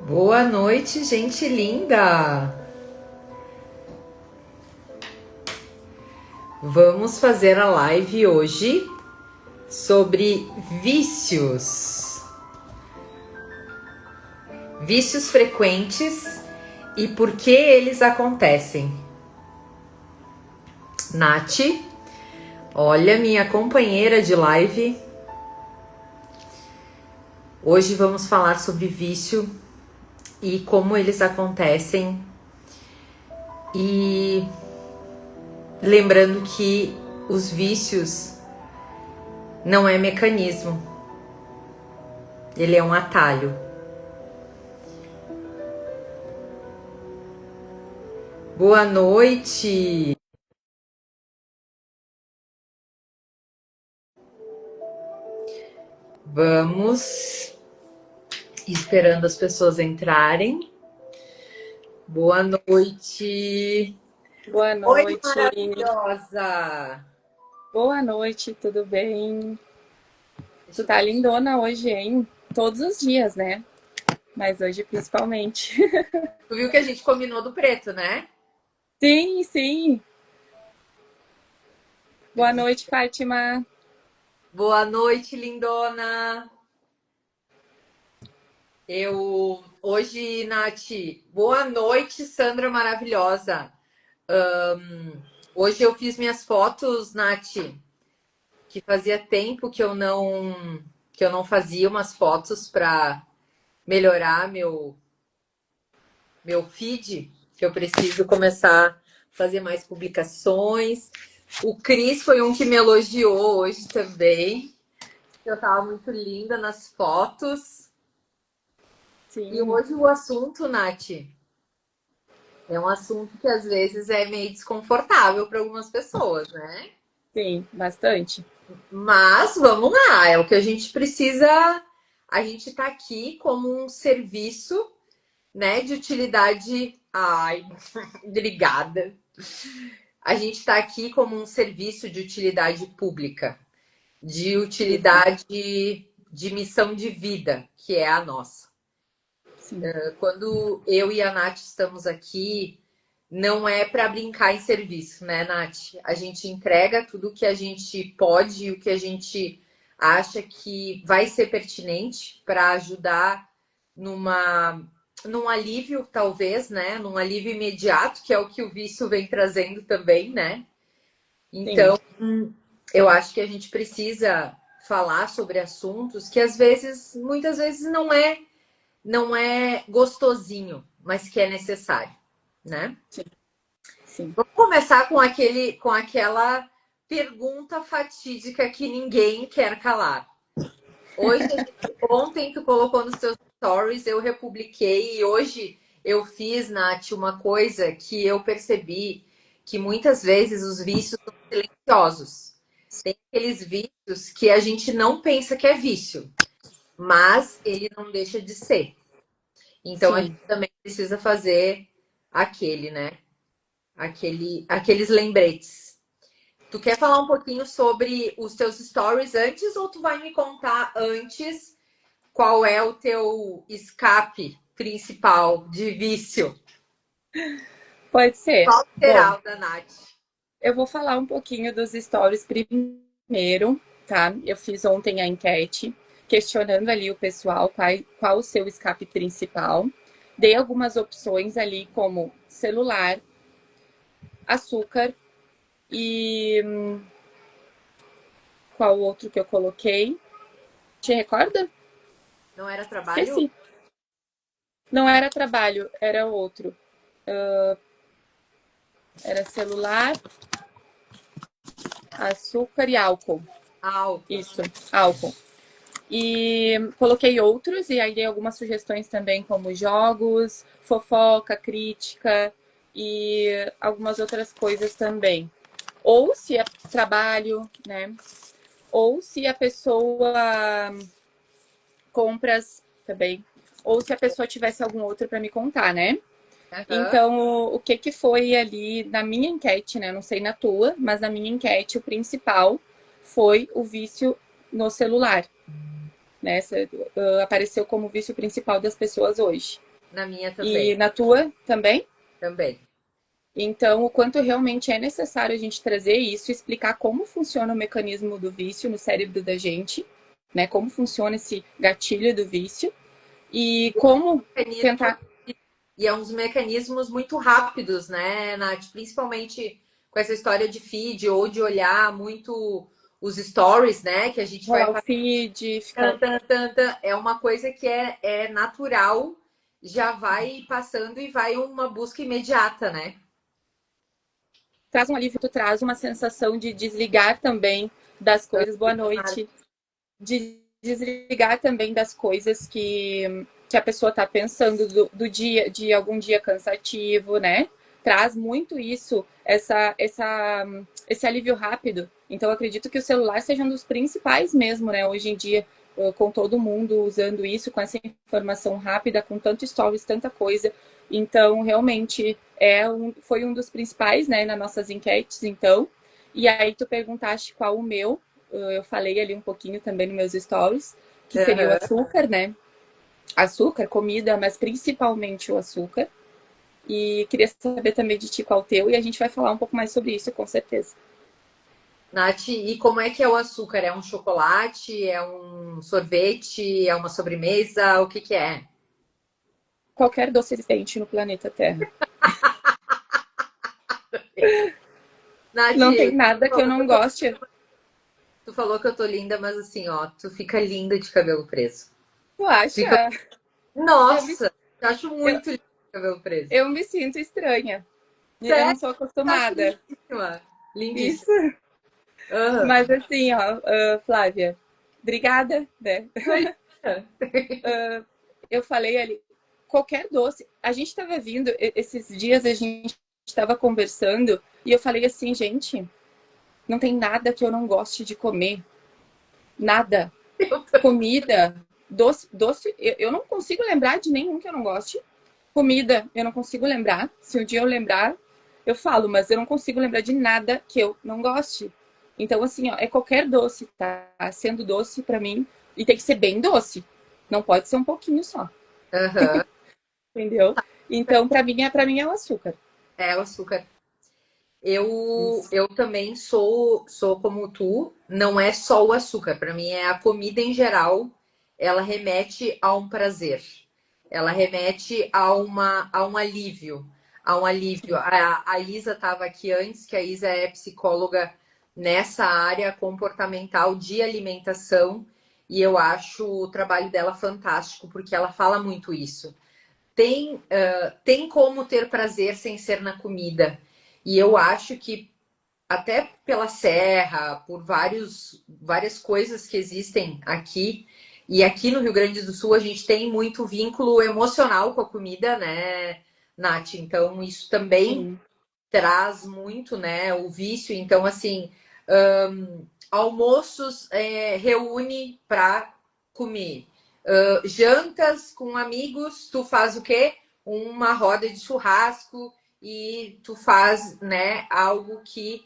Boa noite, gente linda! Vamos fazer a live hoje sobre vícios. Vícios frequentes e por que eles acontecem. Nath, olha, minha companheira de live. Hoje vamos falar sobre vício e como eles acontecem. E lembrando que os vícios não é mecanismo, ele é um atalho. Boa noite! Vamos esperando as pessoas entrarem. Boa noite! Boa Oi, noite. maravilhosa! Boa noite, tudo bem? Deixa Tu eu tá ver. lindona hoje, hein? Todos os dias, né? Mas hoje principalmente. Tu viu que a gente combinou do preto, né? Sim, sim. Boa noite, Fátima. Boa noite, lindona! Hoje, Nath, boa noite, Sandra maravilhosa. Hoje eu fiz minhas fotos, Nath, que fazia tempo que eu não fazia umas fotos para melhorar meu feed, que eu preciso começar a fazer mais publicações. O Cris foi um que me elogiou hoje também. Eu tava muito linda nas fotos. E Sim, hoje o assunto, Nath, é um assunto que às vezes é meio desconfortável para algumas pessoas, né? sim, bastante. Mas vamos lá, é o que a gente precisa. A gente está aqui como um serviço, né, de utilidade. Ai, obrigada. A gente está aqui como um serviço de utilidade pública, de Isso, utilidade de missão de vida, que é a nossa. sim, Quando eu e a Nath estamos aqui, não é para brincar em serviço, né, Nath? A gente entrega tudo o que a gente pode e o que a gente acha que vai ser pertinente para ajudar numa, num alívio, talvez, né? Num alívio imediato, que é o que o vício vem trazendo também, né? sim, Então, eu acho que a gente precisa falar sobre assuntos que às vezes, muitas vezes não é gostosinho, mas que é necessário, né? sim, sim. Vamos começar com aquela pergunta fatídica que ninguém quer calar. Hoje, ontem tu colocou nos teus stories, eu republiquei e hoje eu fiz, Nath, uma coisa que eu percebi que muitas vezes os vícios são silenciosos. Tem aqueles vícios que a gente não pensa que é vício, mas ele não deixa de ser. Então a gente Sim. também precisa fazer aquele, né? Aqueles lembretes. Tu quer falar um pouquinho sobre os teus stories antes ou tu vai me contar antes qual é o teu escape principal de vício? Pode ser. Qual Bom, será o da Nath? eu vou falar um pouquinho dos stories primeiro, tá? Eu fiz ontem a enquete, questionando ali o pessoal qual o seu escape principal. Dei algumas opções ali, como celular, açúcar e qual outro que eu coloquei? Te recorda? Não era trabalho? Esqueci. Não era trabalho, era outro. Era celular, açúcar e álcool. Álcool. Isso, álcool. E coloquei outros, e aí dei algumas sugestões também, como jogos, fofoca, crítica e algumas outras coisas também. Ou se é trabalho, né? Ou se a pessoa compras também. Ou se a pessoa tivesse algum outro para me contar, né? Aham. Então, o que que foi ali na minha enquete, né? Não sei na tua, mas na minha enquete o principal foi o vício no celular, né? Apareceu como vício principal das pessoas hoje. Na minha E também. na tua também? Também. Então, o quanto realmente é necessário a gente trazer isso, explicar como funciona o mecanismo do vício no cérebro da gente, né? Como funciona esse gatilho do vício e como Mecanismo, tentar. e é uns mecanismos muito rápidos, né, Nath? Principalmente com essa história de feed ou de olhar muito os stories, né? Que a gente vai Rolar o feed, ficar. é uma coisa que é natural, já vai passando e vai uma busca imediata, né? Traz um alívio, tu traz uma sensação de desligar também das coisas. Boa noite. De desligar também das coisas que a pessoa está pensando do dia, de algum dia cansativo, né? Traz muito isso, esse alívio rápido. Então, eu acredito que o celular seja um dos principais mesmo, né? Hoje em dia, com todo mundo usando isso, com essa informação rápida, com tanto stories, tanta coisa. Então, realmente, foi um dos principais, né, nas nossas enquetes, então. E aí, tu perguntaste qual o meu. Eu falei ali um pouquinho também nos meus stories, que seria o Uhum. açúcar, né? Açúcar, comida, mas principalmente o açúcar. E queria saber também de ti qual o teu, e a gente vai falar um pouco mais sobre isso, com certeza. Nath, e como é que é o açúcar? É um chocolate? É um sorvete? É uma sobremesa? O que que é? Qualquer doce existente no planeta Terra. Nath, Não tem nada que eu não goste. tu falou que eu tô linda, mas assim, ó, tu fica linda de cabelo preso. Tu Fica... acha? Eu me, Nossa, eu acho eu, muito lindo de cabelo preso. eu me sinto estranha. Eu Sério, não sou eu acho acostumada. lindíssima. Lindíssima. Isso. Aham. Mas assim, ó, Flávia, obrigada, né? Imagina. Eu falei ali, qualquer doce. A gente estava vindo, esses dias a gente estava conversando e eu falei assim, gente, não tem nada que eu não goste de comer. Nada. Comida, doce, eu não consigo lembrar de nenhum que eu não goste. Comida, eu não consigo lembrar. Se um dia eu lembrar, eu falo, mas eu não consigo lembrar de nada que eu não goste. Então, assim, ó, é qualquer doce, tá? Sendo doce pra mim, e tem que ser bem doce. Não pode ser um pouquinho só. Aham. Entendeu? Então, para mim é o açúcar. É o açúcar. Eu, Isso. eu também sou como tu, não é só o açúcar, para mim é a comida em geral, ela remete a um prazer, ela remete a um alívio, a um alívio. A Isa estava aqui antes, que a Isa é psicóloga nessa área comportamental de alimentação, e eu acho o trabalho dela fantástico, porque ela fala muito isso. Tem como ter prazer sem ser na comida. E eu acho que até pela serra, por várias coisas que existem aqui, e aqui no Rio Grande do Sul a gente tem muito vínculo emocional com a comida, né, Nath? Então isso também Sim. traz muito, né, o vício. Então, assim, almoços reúne para comer. Jantas com amigos, tu faz o quê? Uma roda de churrasco e tu faz, né, algo que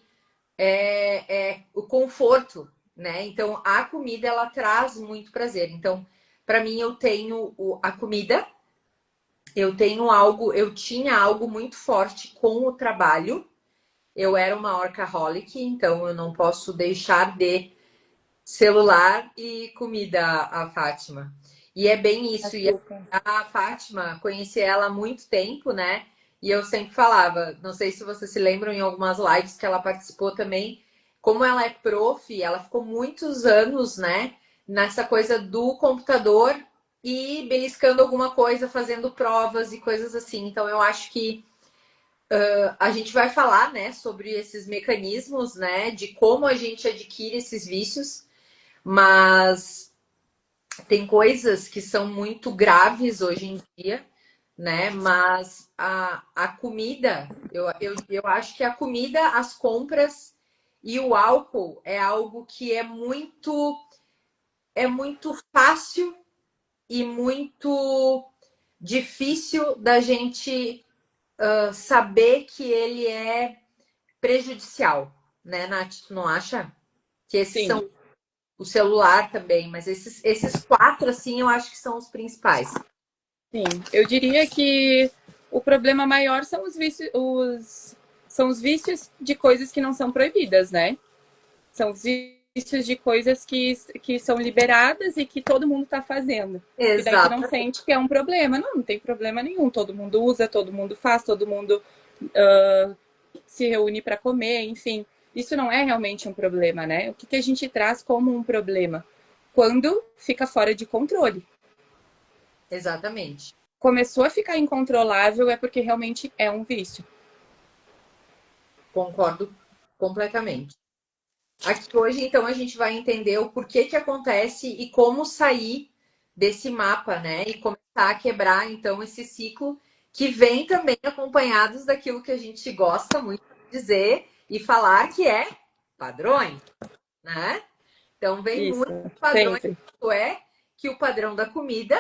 é o conforto, né? Então, a comida, ela traz muito prazer. Então, para mim, eu tenho a comida, eu tinha algo muito forte com o trabalho. Eu era uma workaholic, então eu não posso deixar de celular e comida, a Fátima. E é bem isso. E Açúcar. a Fátima, conheci ela há muito tempo, né? E eu sempre falava, não sei se vocês se lembram em algumas lives que ela participou também, como ela é prof, ela ficou muitos anos, né, nessa coisa do computador e beliscando alguma coisa, fazendo provas e coisas assim. Então eu acho que a gente vai falar, né, sobre esses mecanismos, né, de como a gente adquire esses vícios, mas tem coisas que são muito graves hoje em dia, né? Mas a comida, eu acho que a comida, as compras e o álcool é algo que é muito fácil e muito difícil da gente saber que ele é prejudicial, né, Nath? Tu não acha? Que esses Sim. são o celular também, mas esses quatro, assim, eu acho que são os principais. Sim, eu diria que o problema maior são são os vícios de coisas que não são proibidas, né? São os vícios de coisas que são liberadas e que todo mundo está fazendo. E daí tu não Exato, sente que é um problema. Não, não tem problema nenhum. Todo mundo usa, todo mundo faz, todo mundo se reúne para comer, enfim. Isso não é realmente um problema, né? O que a gente traz como um problema? Quando fica fora de controle. exatamente. Começou a ficar incontrolável é porque realmente é um vício. Concordo completamente. Aqui hoje, então, a gente vai entender o porquê que acontece e como sair desse mapa, né? E começar a quebrar, então, esse ciclo que vem também acompanhados daquilo que a gente gosta muito de dizer e falar, que é padrões, né? Então, vem Isso, muito padrões, sempre. é que o padrão da comida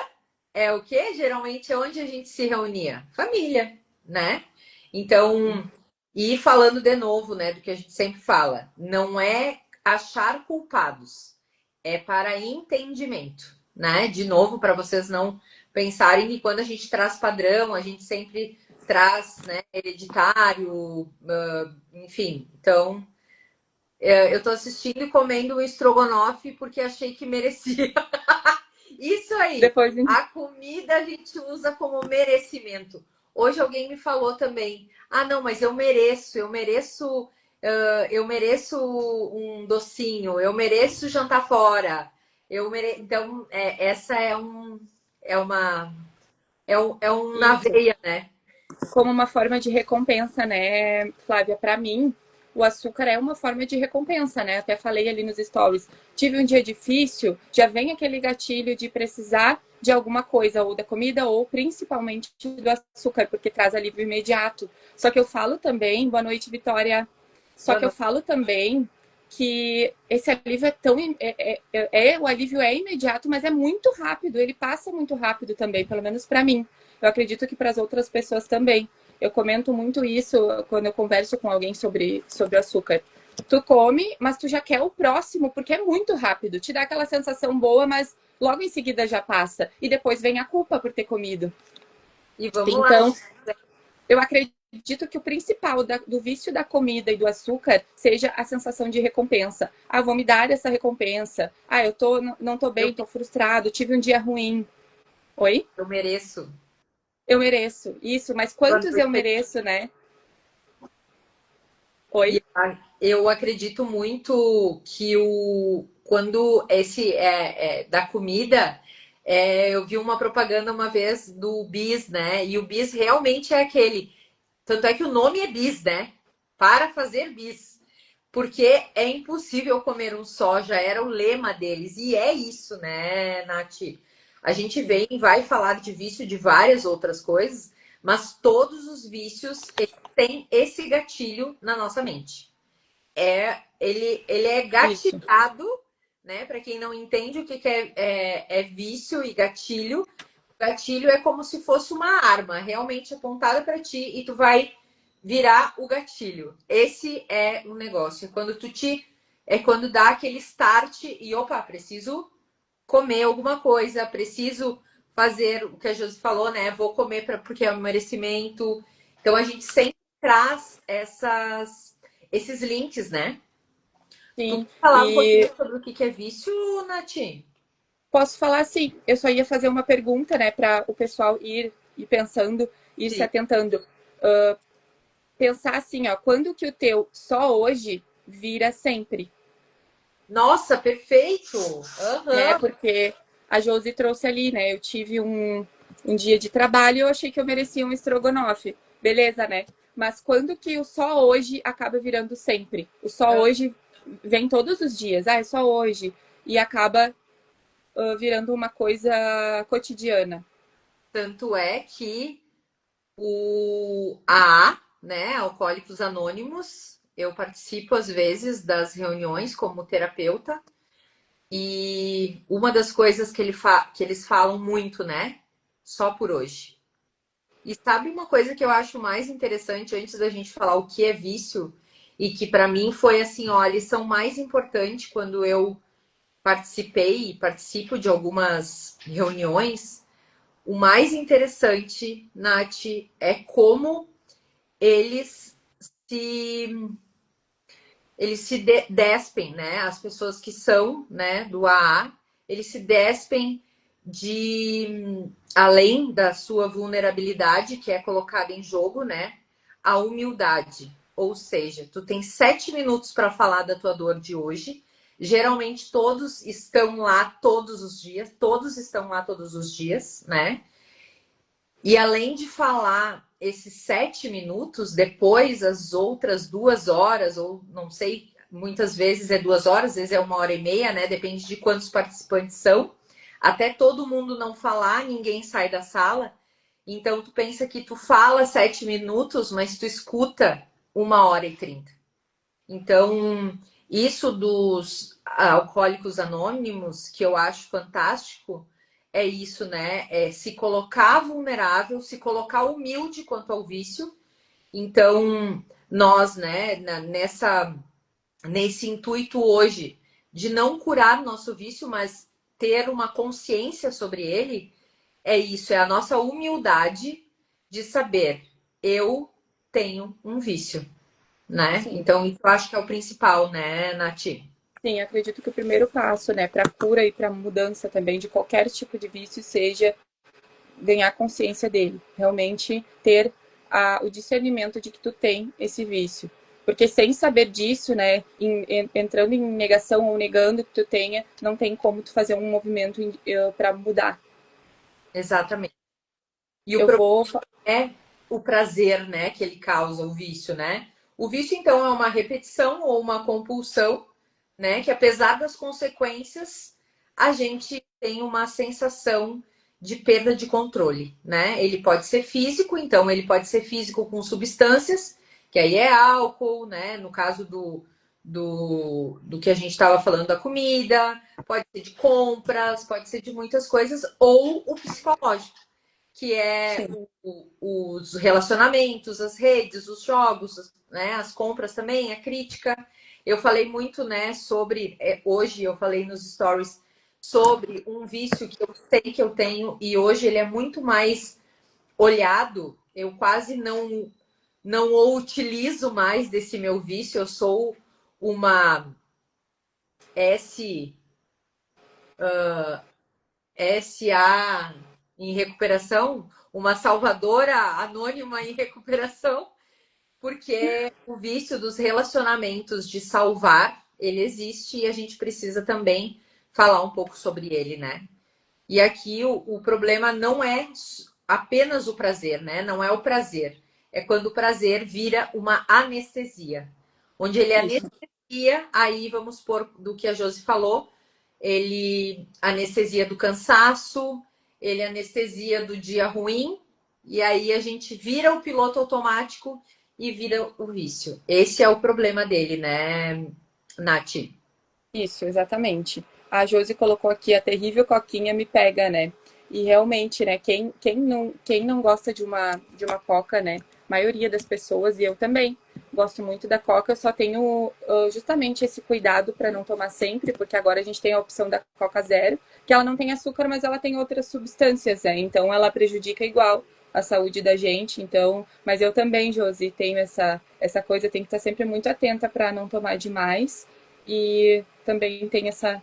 é o quê? Geralmente é onde a gente se reunia? Família, né? Então, e falando de novo, né, do que a gente sempre fala, não é achar culpados, é para entendimento, né? De novo, para vocês não pensarem que quando a gente traz padrão, a gente sempre traz, né, hereditário, enfim. Então, eu tô assistindo e comendo um estrogonofe porque achei que merecia. Isso aí, Depois, a comida a gente usa como merecimento. Hoje alguém me falou também, ah, não, mas eu mereço um docinho, eu mereço jantar fora. Então, essa é uma, é um na isso. veia, né? Como uma forma de recompensa, né, Flávia? Para mim, o açúcar é uma forma de recompensa, né? Até falei ali nos stories. Tive um dia difícil, já vem aquele gatilho de precisar de alguma coisa, ou da comida, ou principalmente do açúcar, porque traz alívio imediato. Só que eu falo também, boa noite, Vitória. Só Boa que eu noite. falo também que esse alívio é tão. O alívio é imediato, mas é muito rápido, ele passa muito rápido também, pelo menos para mim. Eu acredito que para as outras pessoas também. Eu comento muito isso quando eu converso com alguém sobre açúcar. Tu come, mas tu já quer o próximo, porque é muito rápido. Te dá aquela sensação boa, mas logo em seguida já passa. E depois vem a culpa por ter comido. E vamos lá. Então, eu acredito que o principal do vício da comida e do açúcar seja a sensação de recompensa. Ah, vou me dar essa recompensa. Ah, não tô Eu, bem, tô frustrado, tive um dia ruim. Oi? eu mereço. Eu mereço. Isso, mas quantos eu mereço, né? E Oi? eu acredito muito que quando esse da comida, eu vi uma propaganda uma vez do Bis, né? E o Bis realmente é aquele. Tanto é que o nome é Bis, né? Para fazer bis. Porque é impossível comer um só, já era o lema deles. E é isso, né, Nath? A gente vem e vai falar de vício de várias outras coisas, mas todos os vícios têm esse gatilho na nossa mente. Ele é Isso. gatilhado, né? Para quem não entende o que é vício e gatilho, o gatilho é como se fosse uma arma realmente apontada para ti e tu vai virar o gatilho. Esse é o negócio. É quando dá aquele start e opa, preciso comer alguma coisa, preciso fazer o que a Josi falou, né? Vou comer porque é um merecimento. Então a gente sempre traz esses links, né? Tu Sim. quer falar um pouquinho E sobre o que é vício, Nath? posso falar assim, eu só ia fazer uma pergunta, né, para o pessoal ir pensando, ir se Sim. atentando. Pensar assim, ó, quando que o teu só hoje vira sempre, Nossa, perfeito! né? Aham. Porque a Josi trouxe ali, né? Eu tive um dia de trabalho e eu achei que eu merecia um estrogonofe. Beleza, né? Mas quando que o só hoje acaba virando sempre? O só hoje vem todos os dias. Ah, é só hoje. E acaba virando uma coisa cotidiana. Tanto é que o AA, né, Alcoólicos Anônimos, eu participo às vezes das reuniões como terapeuta e uma das coisas que eles falam muito, né, só por hoje. E sabe uma coisa que eu acho mais interessante antes da gente falar o que é vício e que para mim foi assim, ó, a lição mais importante quando eu participei e participo de algumas reuniões. o mais interessante, Nath, é como eles se despem, né? As pessoas que são, né, do AA, eles se despem de, além da sua vulnerabilidade, que é colocada em jogo, né, a humildade. Ou seja, tu tem 7 minutos para falar da tua dor de hoje. Geralmente todos estão lá todos os dias, todos estão lá todos os dias, né? E além de falar esses 7 minutos, depois as outras 2 horas, ou não sei, muitas vezes é 2 horas, às vezes é 1 hora e meia, né? Depende de quantos participantes são. Até todo mundo não falar, ninguém sai da sala. Então, tu pensa que tu fala 7 minutos, mas tu escuta 1 hora e 30. Então, isso dos alcoólicos anônimos, que eu acho fantástico, é isso, né? É se colocar vulnerável, se colocar humilde quanto ao vício. Então, nós, né, nesse intuito hoje de não curar nosso vício, mas ter uma consciência sobre ele, é isso, é a nossa humildade de saber, eu tenho um vício, né? Sim. Então, isso eu acho que é o principal, né, Nath? Sim, acredito que o primeiro passo, né, para cura e para mudança também de qualquer tipo de vício seja ganhar consciência dele, realmente ter o discernimento de que tu tem esse vício. Porque sem saber disso, né, entrando em negação ou negando que tu tenha, não tem como tu fazer um movimento para mudar. Exatamente. E o Eu problema vou. é o prazer, né, que ele causa, o vício, né? O vício, então, é uma repetição ou uma compulsão, né, que apesar das consequências, a gente tem uma sensação de perda de controle, né? Ele pode ser físico, então ele pode ser físico com substâncias, que aí é álcool, né? No caso do que a gente estava falando da comida, pode ser de compras, pode ser de muitas coisas, ou o psicológico, que é Sim. os relacionamentos, as redes, os jogos, né? As compras também, a crítica. Eu falei muito, né, sobre. Hoje eu falei nos stories sobre um vício que eu sei que eu tenho e hoje ele é muito mais olhado. Eu quase não o utilizo mais desse meu vício. Eu sou uma SA em recuperação, uma salvadora anônima em recuperação, porque o vício dos relacionamentos de salvar, ele existe e a gente precisa também falar um pouco sobre ele, né? E aqui o problema não é apenas o prazer, né? Não é o prazer. É quando o prazer vira uma anestesia. Onde ele Isso. anestesia, aí vamos pôr do que a Josi falou, ele anestesia do cansaço, ele anestesia do dia ruim, e aí a gente vira o piloto automático e vira o vício. Esse é o problema dele, né, Nath? Isso, exatamente. A Josi colocou aqui a terrível coquinha me pega, né? E realmente, né, quem não gosta de uma coca, né? A maioria das pessoas, e eu também, gosto muito da coca, eu só tenho justamente esse cuidado para não tomar sempre, porque agora a gente tem a opção da Coca Zero, que ela não tem açúcar, mas ela tem outras substâncias, né? Então ela prejudica igual a saúde da gente. Então, mas eu também, Josi, tenho essa coisa, tenho que estar sempre muito atenta para não tomar demais. E também tem essa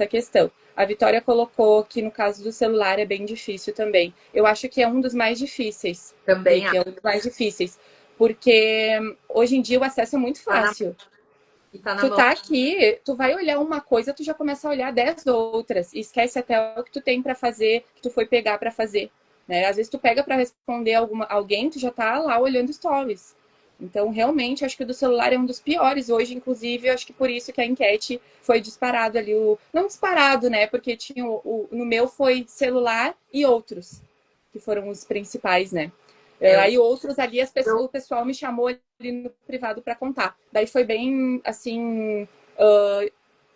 questão. A Vitória colocou que no caso do celular é bem difícil também. Eu acho que é um dos mais difíceis, Também Vicky, é um dos mais difíceis, porque hoje em dia o acesso é muito tá na, fácil. e tá na Tu mão. tá aqui, tu vai olhar uma coisa, tu já começa a olhar 10 outras e esquece até o que tu tem para fazer, que tu foi pegar para fazer, né? Às vezes tu pega para responder alguém, tu já tá lá olhando stories. Então, realmente, acho que o do celular é um dos piores hoje, inclusive, acho que por isso que a enquete foi disparado ali, não disparado, né? Porque tinha no meu foi celular e outros, que foram os principais, né? É, Aí outros ali, eu, o pessoal me chamou ali no privado para contar. Daí foi bem, assim,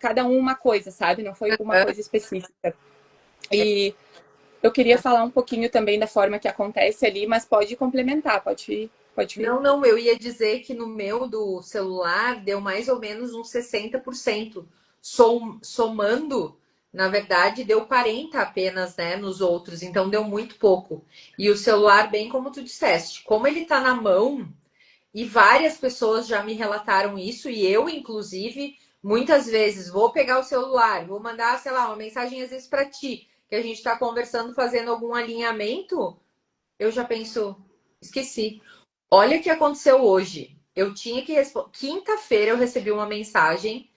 cada um uma coisa, sabe? Não foi uma coisa específica. E eu queria falar um pouquinho também da forma que acontece ali, mas pode complementar, pode vir. não, eu ia dizer que no meu do celular deu mais ou menos uns 60%, somando, Na verdade, deu 40 apenas, né, nos outros, então deu muito pouco. E o celular, bem como tu disseste, como ele tá na mão, e várias pessoas já me relataram isso, e eu, inclusive, muitas vezes vou pegar o celular, vou mandar, sei lá, uma mensagem às vezes para ti, que a gente está conversando, fazendo algum alinhamento, eu já penso, esqueci. Olha o que aconteceu hoje. Eu tinha que responder. Quinta-feira eu recebi uma mensagem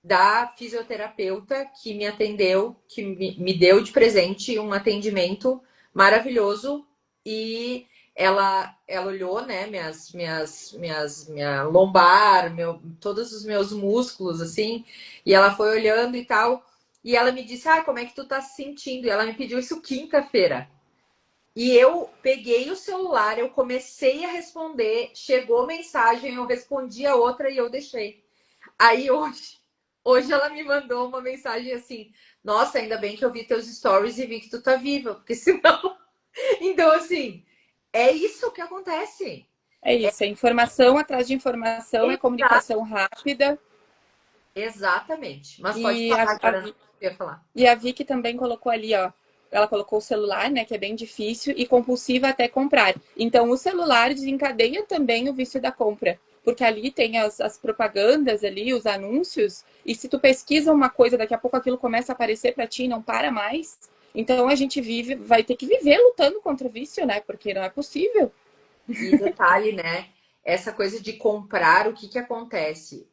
da fisioterapeuta que me atendeu, que me deu de presente um atendimento maravilhoso e ela olhou, né, minha lombar, todos os meus músculos, assim, e ela foi olhando e tal, e ela me disse, como é que tu tá se sentindo? E ela me pediu isso quinta-feira. E eu peguei o celular, eu comecei a responder, chegou mensagem, eu respondi a outra e eu deixei. Aí hoje ela me mandou uma mensagem assim: Nossa, ainda bem que eu vi teus stories e vi que tu tá viva, porque senão. Então, assim, é isso que acontece. É isso, é informação atrás de informação, é comunicação rápida. Exatamente. Mas pode E falar agora, não ia falar. e a Vicky também colocou ali, ó. Ela colocou o celular, né, que é bem difícil, e compulsiva até comprar. Então, o celular desencadeia também o vício da compra. Porque ali tem as propagandas ali, os anúncios, e se tu pesquisa uma coisa, daqui a pouco aquilo começa a aparecer para ti e não para mais. Então, a gente vai ter que viver lutando contra o vício, né? Porque não é possível. E detalhe, né? Essa coisa de comprar, o que que acontece?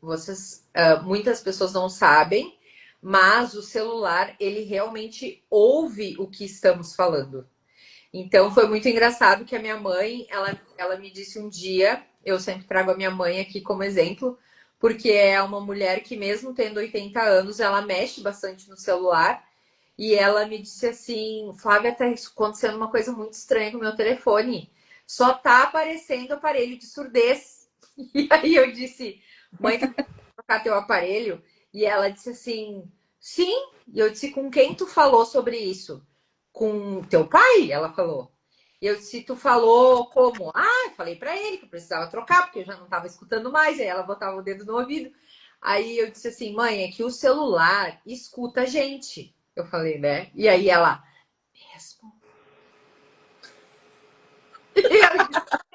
Muitas pessoas não sabem, mas o celular, ele realmente ouve o que estamos falando. Então foi muito engraçado que a minha mãe, ela me disse um dia, eu sempre trago a minha mãe aqui como exemplo, porque é uma mulher que mesmo tendo 80 anos, ela mexe bastante no celular, e ela me disse assim, Flávia, tá acontecendo uma coisa muito estranha com o meu telefone. Só tá aparecendo aparelho de surdez. E aí eu disse, mãe, tu quer trocar teu aparelho? E ela disse assim, sim. E eu disse, com quem tu falou sobre isso? Com teu pai? Ela falou. E eu disse, tu falou como? Eu falei pra ele que eu precisava trocar, porque eu já não tava escutando mais. Aí ela botava o dedo no ouvido. Aí eu disse assim, mãe, é que o celular escuta a gente. Eu falei, né? E aí ela, mesmo?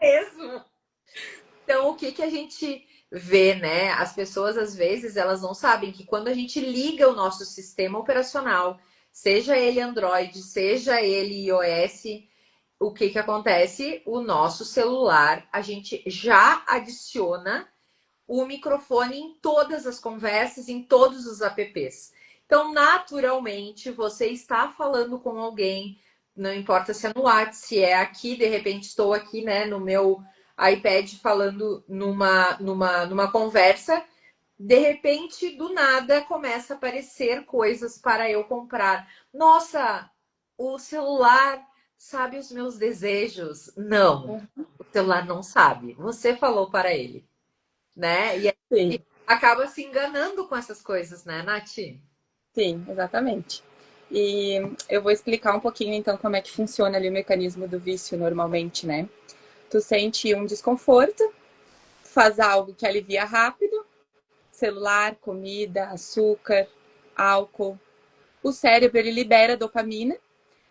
Mesmo. Então, o que que a gente vê, né? As pessoas, às vezes, elas não sabem que quando a gente liga o nosso sistema operacional, seja ele Android, seja ele iOS, o que que acontece? O nosso celular, a gente já adiciona o microfone em todas as conversas, em todos os apps. Então, naturalmente, você está falando com alguém, não importa se é no WhatsApp, se é aqui, de repente estou aqui, né, no meu iPad falando numa conversa, de repente, do nada, começa a aparecer coisas para eu comprar. Nossa, o celular sabe os meus desejos? Não, o celular não sabe. Você falou para ele, né? E Sim, acaba se enganando com essas coisas, né, Nath? sim, exatamente. E eu vou explicar um pouquinho então como é que funciona ali o mecanismo do vício normalmente, né? Tu sente um desconforto, faz algo que alivia rápido, celular, comida, açúcar, álcool. O cérebro ele libera dopamina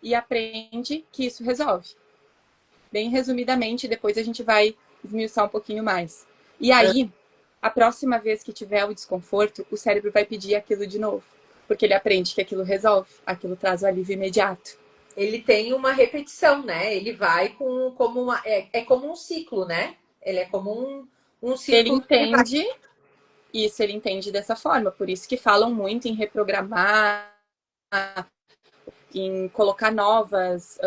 e aprende que isso resolve. Bem resumidamente, depois a gente vai esmiuçar um pouquinho mais. E aí, a próxima vez que tiver o desconforto, o cérebro vai pedir aquilo de novo, porque ele aprende que aquilo resolve, aquilo traz o alívio imediato. Ele tem uma repetição, né? Ele vai como é como um ciclo, né? Ele é como um Ele círculo que vai. entende isso, ele entende dessa forma, por isso que falam muito em reprogramar, em colocar novas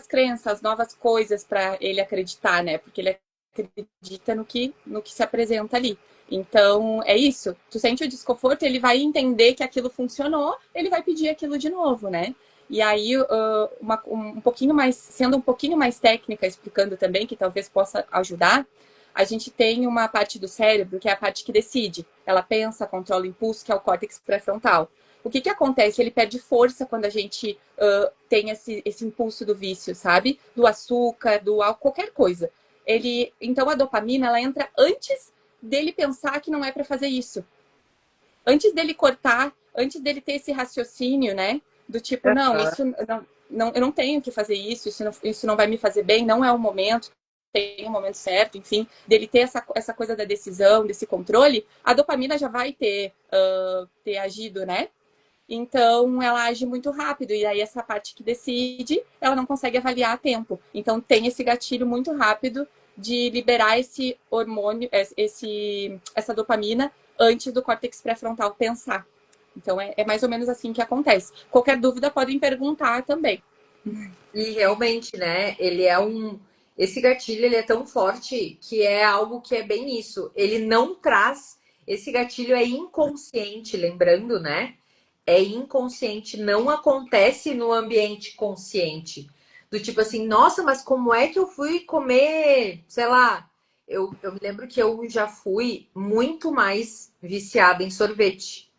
crenças, novas coisas para ele acreditar, né? Porque ele acredita no que se apresenta ali. Então, é isso. Tu sente o desconforto, ele vai entender que aquilo funcionou, ele vai pedir aquilo de novo, né? E aí, um pouquinho mais, sendo um pouquinho mais técnica, explicando também, que talvez possa ajudar, a gente tem uma parte do cérebro, que é a parte que decide. Ela pensa, controla o impulso, que é o córtex pré-frontal. O que acontece? Ele perde força quando a gente tem esse impulso do vício, sabe? Do açúcar, do álcool, qualquer coisa. Então a dopamina ela entra antes dele pensar que não é para fazer isso. Antes dele cortar antes dele ter esse raciocínio, né? Do tipo, não, isso não, eu não tenho que fazer isso não vai me fazer bem, não é o momento, tem o momento certo, enfim, dele ter essa coisa da decisão, desse controle, a dopamina já vai ter agido, né? Então, ela age muito rápido. E aí, essa parte que decide, ela não consegue avaliar a tempo. Então, tem esse gatilho muito rápido de liberar esse hormônio, essa dopamina, antes do córtex pré-frontal pensar. Então, é mais ou menos assim que acontece. Qualquer dúvida, podem perguntar também. E realmente, né, esse gatilho, ele é tão forte que é algo que é bem isso. Ele não traz, esse gatilho é inconsciente, lembrando, né? É inconsciente, não acontece no ambiente consciente. Do tipo assim, nossa, mas como é que eu fui comer, sei lá, eu me lembro que eu já fui muito mais viciada em sorvete.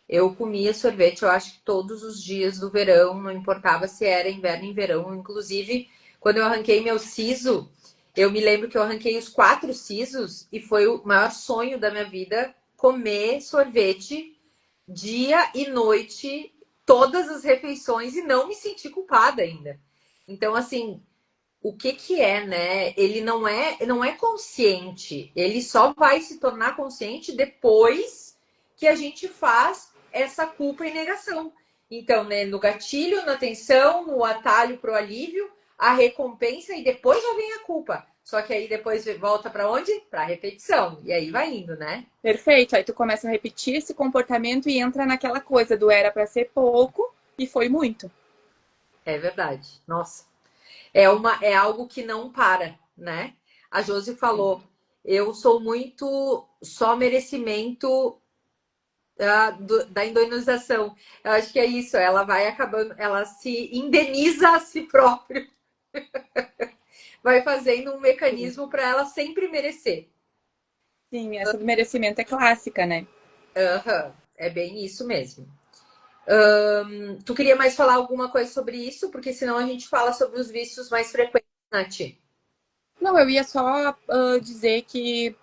Eu comia sorvete, eu acho que todos os dias do verão, não importava se era inverno ou verão. Inclusive, quando eu arranquei meu siso, eu me lembro que eu arranquei os 4 sisos e foi o maior sonho da minha vida comer sorvete dia e noite, todas as refeições e não me sentir culpada ainda. Então, assim, o que que é, né? Ele não é consciente, ele só vai se tornar consciente depois que a gente faz essa culpa e negação. Então, né, no gatilho, na tensão, no atalho para o alívio, a recompensa e depois já vem a culpa. Só que aí depois volta para onde? Para a repetição. E aí vai indo, né? Perfeito. Aí tu começa a repetir esse comportamento e entra naquela coisa do era para ser pouco e foi muito. É verdade. Nossa. É algo que não para, né? A Josi falou, eu sou muito só merecimento da indenização. Eu acho que é isso, ela vai acabando, ela se indeniza a si própria, vai fazendo um mecanismo para ela sempre merecer. Sim, essa do merecimento é clássica, né? Uhum, é bem isso mesmo. Tu queria mais falar alguma coisa sobre isso? Porque senão a gente fala sobre os vícios mais frequentes, Nath. Não, eu ia só dizer que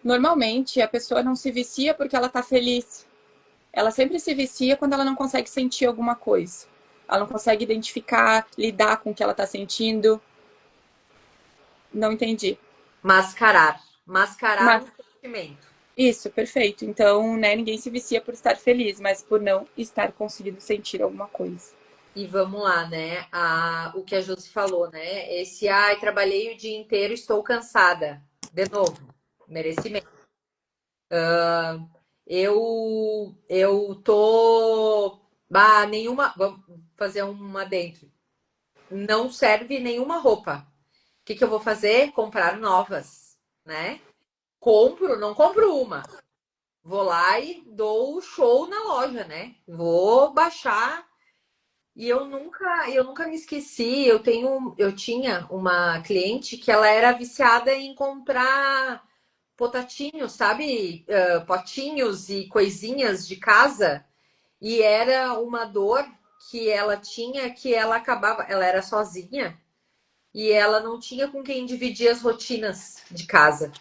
normalmente a pessoa não se vicia porque ela tá feliz. Ela sempre se vicia quando ela não consegue sentir alguma coisa. Ela não consegue identificar, lidar com o que ela tá sentindo. Não entendi. Mascarar Mas um sentimento. isso, perfeito. Então, né, ninguém se vicia por estar feliz, mas por não estar conseguindo sentir alguma coisa. E vamos lá, né? O que a Josi falou, né? Ai, trabalhei o dia inteiro, estou cansada. De novo, merecimento. Eu tô. Nenhuma. Vamos fazer uma dentro. Não serve nenhuma roupa. O que que eu vou fazer? Comprar novas, né? Não compro uma. Vou lá e dou o show na loja, né? Vou baixar. E eu nunca me esqueci. Eu tinha uma cliente que ela era viciada em comprar potatinhos, sabe? Potinhos e coisinhas de casa. E era uma dor que ela tinha, que ela acabava. Ela era sozinha e ela não tinha com quem dividir as rotinas de casa.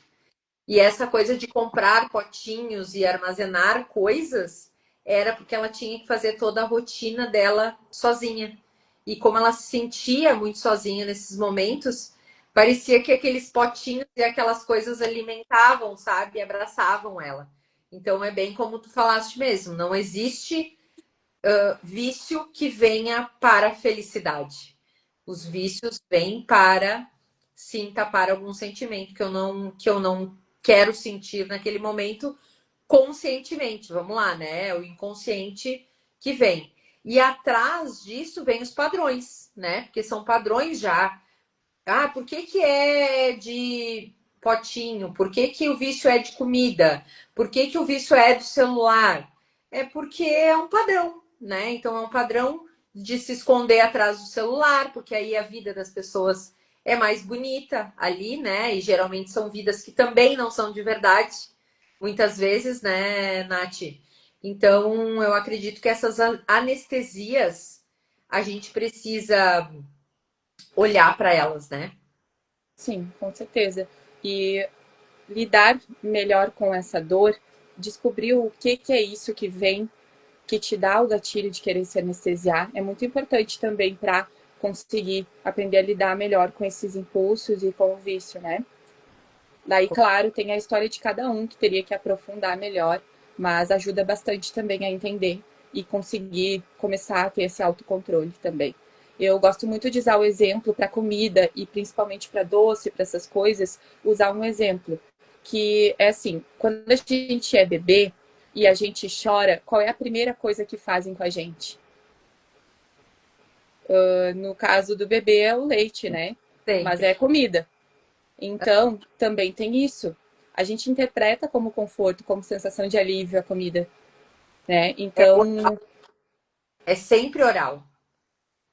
E essa coisa de comprar potinhos e armazenar coisas era porque ela tinha que fazer toda a rotina dela sozinha. E como ela se sentia muito sozinha nesses momentos, parecia que aqueles potinhos e aquelas coisas alimentavam, sabe? Abraçavam ela. Então é bem como tu falaste mesmo, não existe vício que venha para a felicidade. Os vícios vêm para sim tapar algum sentimento que eu não quero sentir naquele momento conscientemente. Vamos lá, né? É o inconsciente que vem. E atrás disso vem os padrões, né? Porque são padrões já. Ah, por que que é de potinho? Por que que o vício é de comida? Por que que o vício é do celular? É porque é um padrão, né? Então é um padrão de se esconder atrás do celular, porque aí a vida das pessoas é mais bonita ali, né? E geralmente são vidas que também não são de verdade, muitas vezes, né, Nath? Então eu acredito que essas anestesias a gente precisa olhar para elas, né? Sim, com certeza. E lidar melhor com essa dor, descobrir o que é isso que vem, que te dá o gatilho de querer se anestesiar, é muito importante também para conseguir aprender a lidar melhor com esses impulsos e com o vício, né? Daí, claro, tem a história de cada um que teria que aprofundar melhor, mas ajuda bastante também a entender e conseguir começar a ter esse autocontrole também. Eu gosto muito de usar o exemplo para comida e principalmente para doce, para essas coisas, usar um exemplo que é assim, quando a gente é bebê e a gente chora, qual é a primeira coisa que fazem com a gente? No caso do bebê é o leite, né? Mas Sempre. é comida. Então, também tem isso. A gente interpreta como conforto, como sensação de alívio a comida, né? É, Então, é sempre oral. Tanto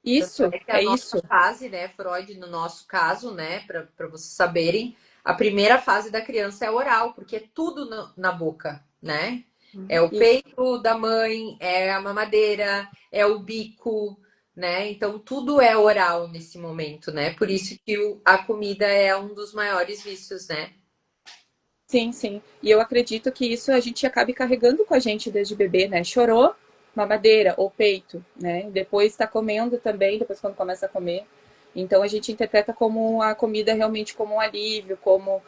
isso, é que a é nossa isso. fase, né, Freud, no nosso caso, né, para vocês saberem, a primeira fase da criança é oral, porque é tudo na boca, né? É o Isso. peito da mãe, é a mamadeira, é o bico, né? Então tudo é oral nesse momento, né? Por isso que a comida é um dos maiores vícios, né? Sim, sim. E eu acredito que isso a gente acabe carregando com a gente desde bebê, né? Chorou, mamadeira ou peito, né? Depois está comendo também, depois quando começa a comer. Então a gente interpreta como a comida realmente como um alívio, como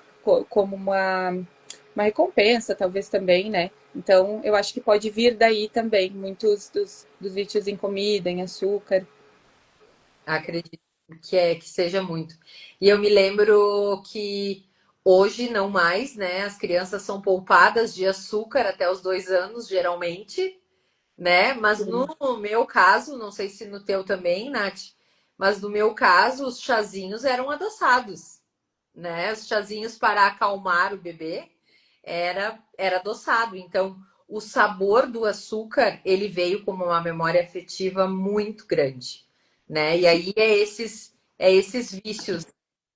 uma recompensa, talvez também, né? Então eu acho que pode vir daí também muitos dos vícios em comida, em açúcar. Acredito que seja muito. E eu me lembro que hoje não mais, né? As crianças são poupadas de açúcar até os 2 anos, geralmente, né? Mas no meu caso, não sei se no teu também, Nath, mas no meu caso, os chazinhos eram adoçados, né? Os chazinhos para acalmar o bebê era adoçado. Então, o sabor do açúcar, ele veio como uma memória afetiva muito grande, né? E aí é esses vícios que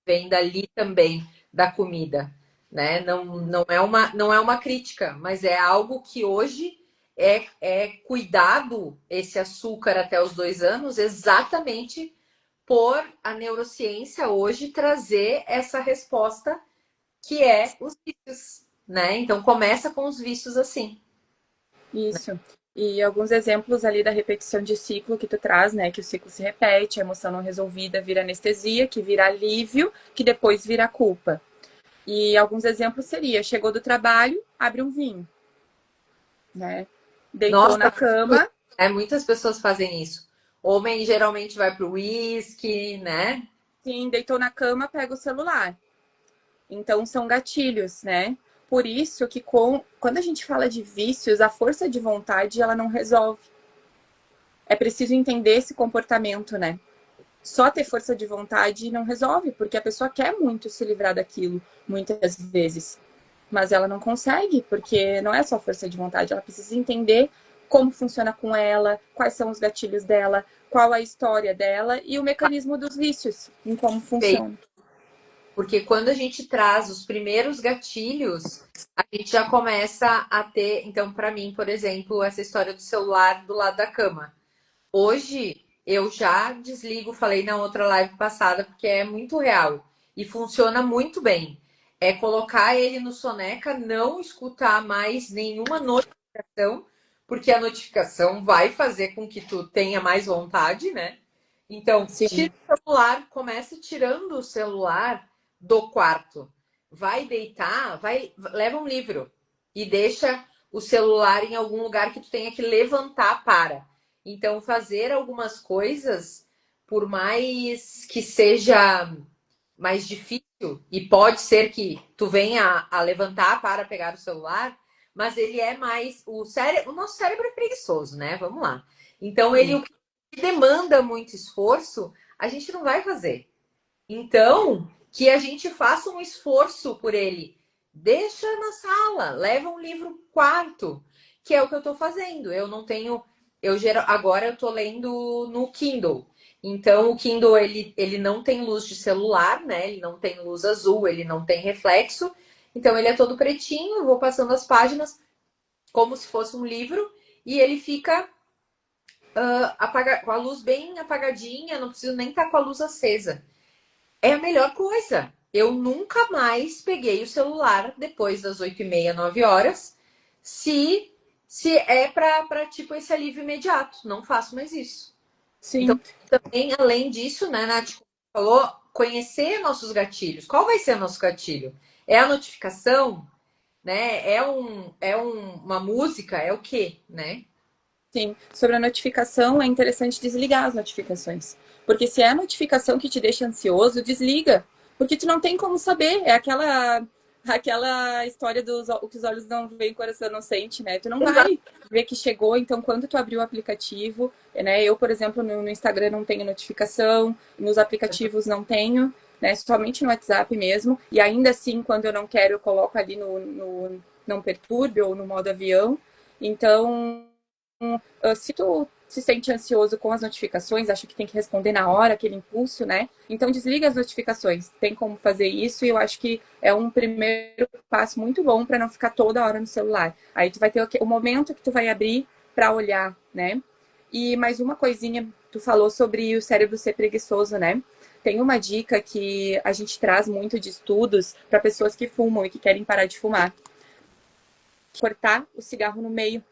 vêm dali também da comida, né? Não é uma crítica, mas é algo que hoje é cuidado esse açúcar até os 2 anos, exatamente por a neurociência hoje trazer essa resposta que é os vícios, né? Então começa com os vícios assim. Isso. E alguns exemplos ali da repetição de ciclo que tu traz, né? Que o ciclo se repete, a emoção não resolvida vira anestesia, que vira alívio, que depois vira culpa. E alguns exemplos seria, chegou do trabalho, abre um vinho, né? Deitou na Nossa, cama, muitas pessoas fazem isso. Homem geralmente vai pro uísque, né? sim, deitou na cama, pega o celular. Então são gatilhos, né? Por isso que quando a gente fala de vícios, a força de vontade ela não resolve. É preciso entender esse comportamento, né? Só ter força de vontade não resolve, porque a pessoa quer muito se livrar daquilo, muitas vezes. Mas ela não consegue, porque não é só força de vontade, ela precisa entender como funciona com ela, quais são os gatilhos dela, qual a história dela e o mecanismo dos vícios, em como funciona. Porque quando a gente traz os primeiros gatilhos, a gente já começa a ter. Então, para mim, por exemplo, essa história do celular do lado da cama. Hoje eu já desligo, falei na outra live passada, porque é muito real e funciona muito bem. É colocar ele no soneca, não escutar mais nenhuma notificação, porque a notificação vai fazer com que tu tenha mais vontade, né? Então, tira Sim, o celular, começa tirando o celular do quarto. Vai deitar, leva um livro e deixa o celular em algum lugar que tu tenha que levantar para. Então, fazer algumas coisas, por mais que seja mais difícil, e pode ser que tu venha a levantar para pegar o celular, mas ele é mais. O nosso cérebro é preguiçoso, né? Vamos lá. Então, ele sim. o que demanda muito esforço, a gente não vai fazer. Então, que a gente faça um esforço por ele. Deixa na sala, leva um livro pro quarto, que é o que eu estou fazendo. Eu não tenho. Agora eu estou lendo no Kindle. Então, o Kindle ele não tem luz de celular, né? Ele não tem luz azul, ele não tem reflexo. Então, ele é todo pretinho. Eu vou passando as páginas como se fosse um livro e ele fica com a luz bem apagadinha. Não preciso nem estar com a luz acesa. É a melhor coisa. Eu nunca mais peguei o celular depois das 8h30, 9 horas, se se é para tipo esse alívio imediato. Não faço mais isso. Então, Sim. também, além disso, né, Nath, como você falou, conhecer nossos gatilhos. Qual vai ser o nosso gatilho? É a notificação, né? Uma música, é o quê, né? Sim, sobre a notificação, é interessante desligar as notificações. Porque se é a notificação que te deixa ansioso, desliga. Porque tu não tem como saber. É aquela história dos o que os olhos não veem, o coração não sente, né? Tu não Exato. vai ver que chegou. Então, quando tu abrir o aplicativo, né? Eu, por exemplo, no Instagram não tenho notificação, nos aplicativos não tenho, né? Somente no WhatsApp mesmo. E ainda assim, quando eu não quero, eu coloco ali no não perturbe ou no modo avião. Então, se tu se sente ansioso com as notificações, acha que tem que responder na hora, aquele impulso, né? Então desliga as notificações. Tem como fazer isso e eu acho que é um primeiro passo muito bom para não ficar toda hora no celular. Aí tu vai ter o momento que tu vai abrir para olhar, né? E mais uma coisinha, tu falou sobre o cérebro ser preguiçoso, né? Tem uma dica que a gente traz muito de estudos para pessoas que fumam e que querem parar de fumar. Cortar o cigarro no meio,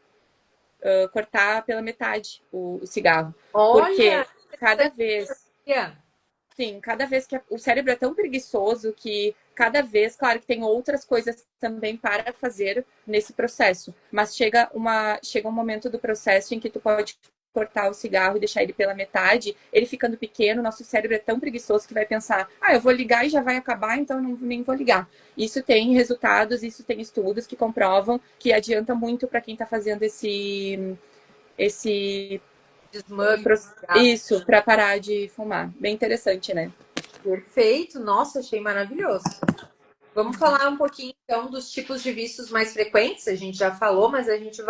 cortar pela metade o cigarro. Olha, Porque cada vez, sim, cada vez que o cérebro é tão preguiçoso que cada vez, claro que tem outras coisas também para fazer nesse processo, mas chega um momento do processo em que tu pode cortar o cigarro e deixar ele pela metade, ele ficando pequeno, nosso cérebro é tão preguiçoso que vai pensar, eu vou ligar e já vai acabar, então eu nem vou ligar. Isso tem resultados, isso tem estudos que comprovam que adianta muito para quem está fazendo esse desmame. isso para parar de fumar. Bem interessante, né? Perfeito. Nossa, achei maravilhoso. Vamos falar um pouquinho, então, dos tipos de vícios mais frequentes. A gente já falou, mas a gente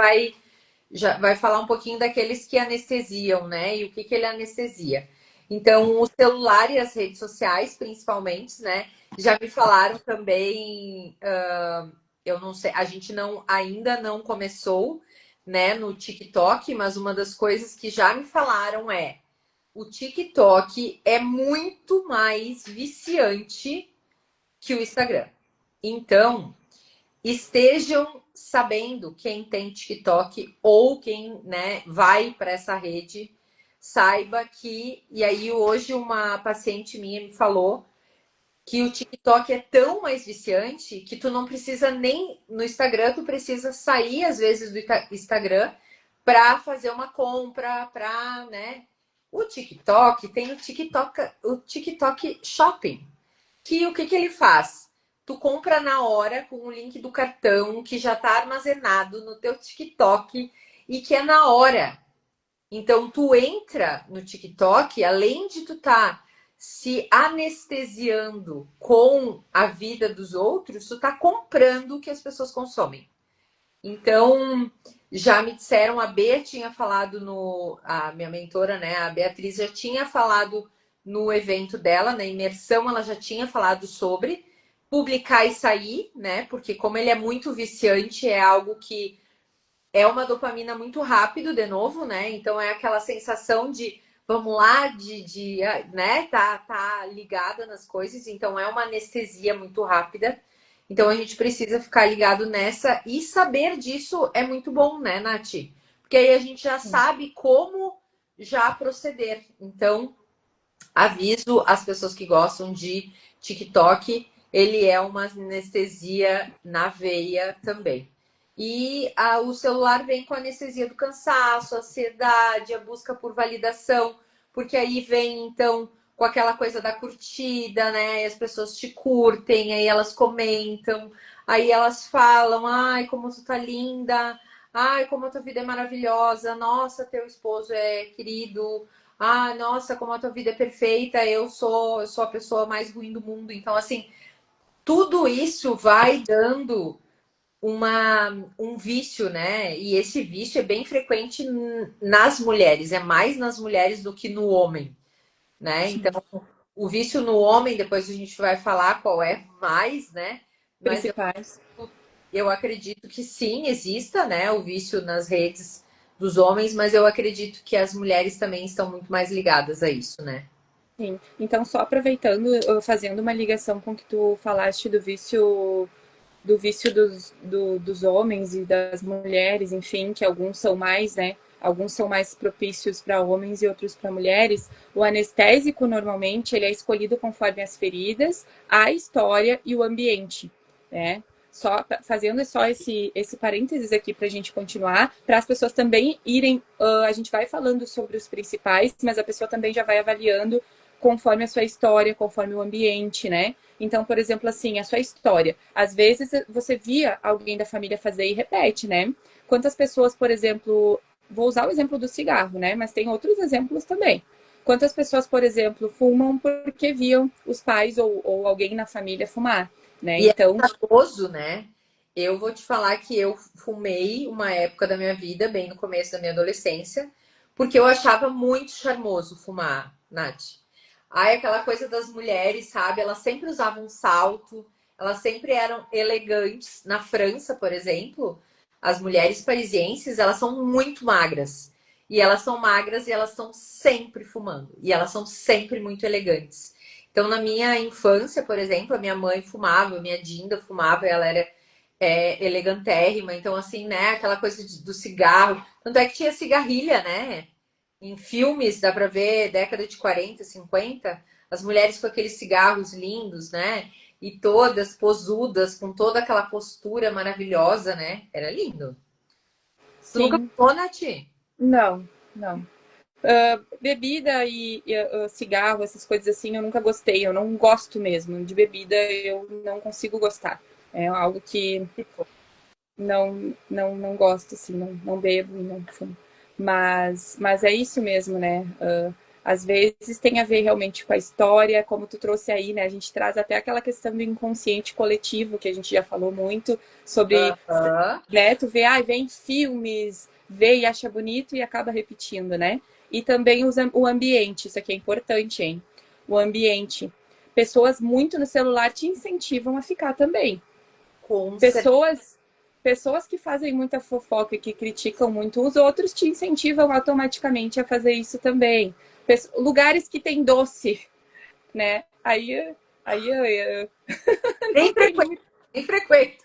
já vai falar um pouquinho daqueles que anestesiam, né? E o que ele anestesia. Então, o celular e as redes sociais, principalmente, né? Já me falaram também, eu não sei, a gente ainda não começou, né, no TikTok, mas uma das coisas que já me falaram é o TikTok é muito mais viciante que o Instagram. Então, estejam sabendo quem tem TikTok ou quem, né, vai para essa rede, saiba que. E aí, hoje, uma paciente minha me falou que o TikTok é tão mais viciante que tu não precisa nem no Instagram, tu precisa sair às vezes do Instagram para fazer uma compra, para, né? O TikTok tem o TikTok Shopping, que o que ele faz? Tu compra na hora com o link do cartão que já está armazenado no teu TikTok e que é na hora. Então tu entra no TikTok, além de tu tá se anestesiando com a vida dos outros, tu tá comprando o que as pessoas consomem. Então, já me disseram, a Bea tinha falado a minha mentora, né, a Beatriz já tinha falado no evento dela, na imersão, ela já tinha falado sobre publicar e sair, né, porque como ele é muito viciante, é algo que é uma dopamina muito rápido, de novo, né, então é aquela sensação de, vamos lá, né, tá ligada nas coisas, então é uma anestesia muito rápida. Então a gente precisa ficar ligado nessa e saber disso é muito bom, né, Nath? Porque aí a gente já sabe como já proceder. Então, aviso as pessoas que gostam de TikTok, ele é uma anestesia na veia também. E o celular vem com a anestesia do cansaço, a ansiedade, a busca por validação, porque aí vem, então, com aquela coisa da curtida, né? As pessoas te curtem, aí elas comentam, aí elas falam, ai, como tu tá linda, ai, como a tua vida é maravilhosa, nossa, teu esposo é querido, ah, nossa, como a tua vida é perfeita, eu sou a pessoa mais ruim do mundo. Então, assim, tudo isso vai dando um vício, né? E esse vício é bem frequente nas mulheres, é mais nas mulheres do que no homem, né? Sim. Então, o vício no homem, depois a gente vai falar qual é mais, né? Mas Principais. eu acredito que sim, exista, né? O vício nas redes dos homens, mas eu acredito que as mulheres também estão muito mais ligadas a isso, né? Sim. Então, só aproveitando, fazendo uma ligação com o que tu falaste do vício do vício dos homens e das mulheres, enfim, que alguns são mais, né? Alguns são mais propícios para homens e outros para mulheres. O anestésico, normalmente, ele é escolhido conforme as feridas, a história e o ambiente, né? Só fazendo só esse parênteses aqui para a gente continuar, para as pessoas também irem. A gente vai falando sobre os principais, mas a pessoa também já vai avaliando conforme a sua história, conforme o ambiente, né? Então, por exemplo, assim, a sua história. Às vezes você via alguém da família fazer e repete, né? Quantas pessoas, por exemplo, vou usar o exemplo do cigarro, né? Mas tem outros exemplos também. Quantas pessoas, por exemplo, fumam porque viam os pais ou alguém na família fumar, né? E é Então, charmoso, né? Eu vou te falar que eu fumei uma época da minha vida, bem no começo da minha adolescência, porque eu achava muito charmoso fumar, Nath. Ai, aquela coisa das mulheres, sabe? Elas sempre usavam salto, elas sempre eram elegantes. Na França, por exemplo, as mulheres parisienses, elas são muito magras. E elas são magras e elas estão sempre fumando. E elas são sempre muito elegantes. Então, na minha infância, por exemplo, a minha mãe fumava, a minha Dinda fumava, ela era elegantérrima. Então, assim, né, aquela coisa do cigarro. Tanto é que tinha cigarrilha, né? Em filmes, dá pra ver, década de 40, 50, as mulheres com aqueles cigarros lindos, né? E todas posudas, com toda aquela postura maravilhosa, né? Era lindo. Tu nunca sim, fumou, Nath? não, não. Bebida e cigarro, essas coisas assim, eu nunca gostei. Eu não gosto mesmo de bebida, eu não consigo gostar. É algo que não gosto, assim, não bebo e não fumo. Mas é isso mesmo, né? Às vezes tem a ver realmente com a história, como tu trouxe aí, né? A gente traz até aquela questão do inconsciente coletivo, que a gente já falou muito, sobre, Aham. né? Tu vê, vem filmes, vê e acha bonito e acaba repetindo, né? E também o ambiente, isso aqui é importante, hein? O ambiente. Pessoas muito no celular te incentivam a ficar também. Com certeza. Pessoas que fazem muita fofoca e que criticam muito os outros te incentivam automaticamente a fazer isso também. Lugares que tem doce, né? Aí eu Nem não tenho frequento, muito. nem frequento.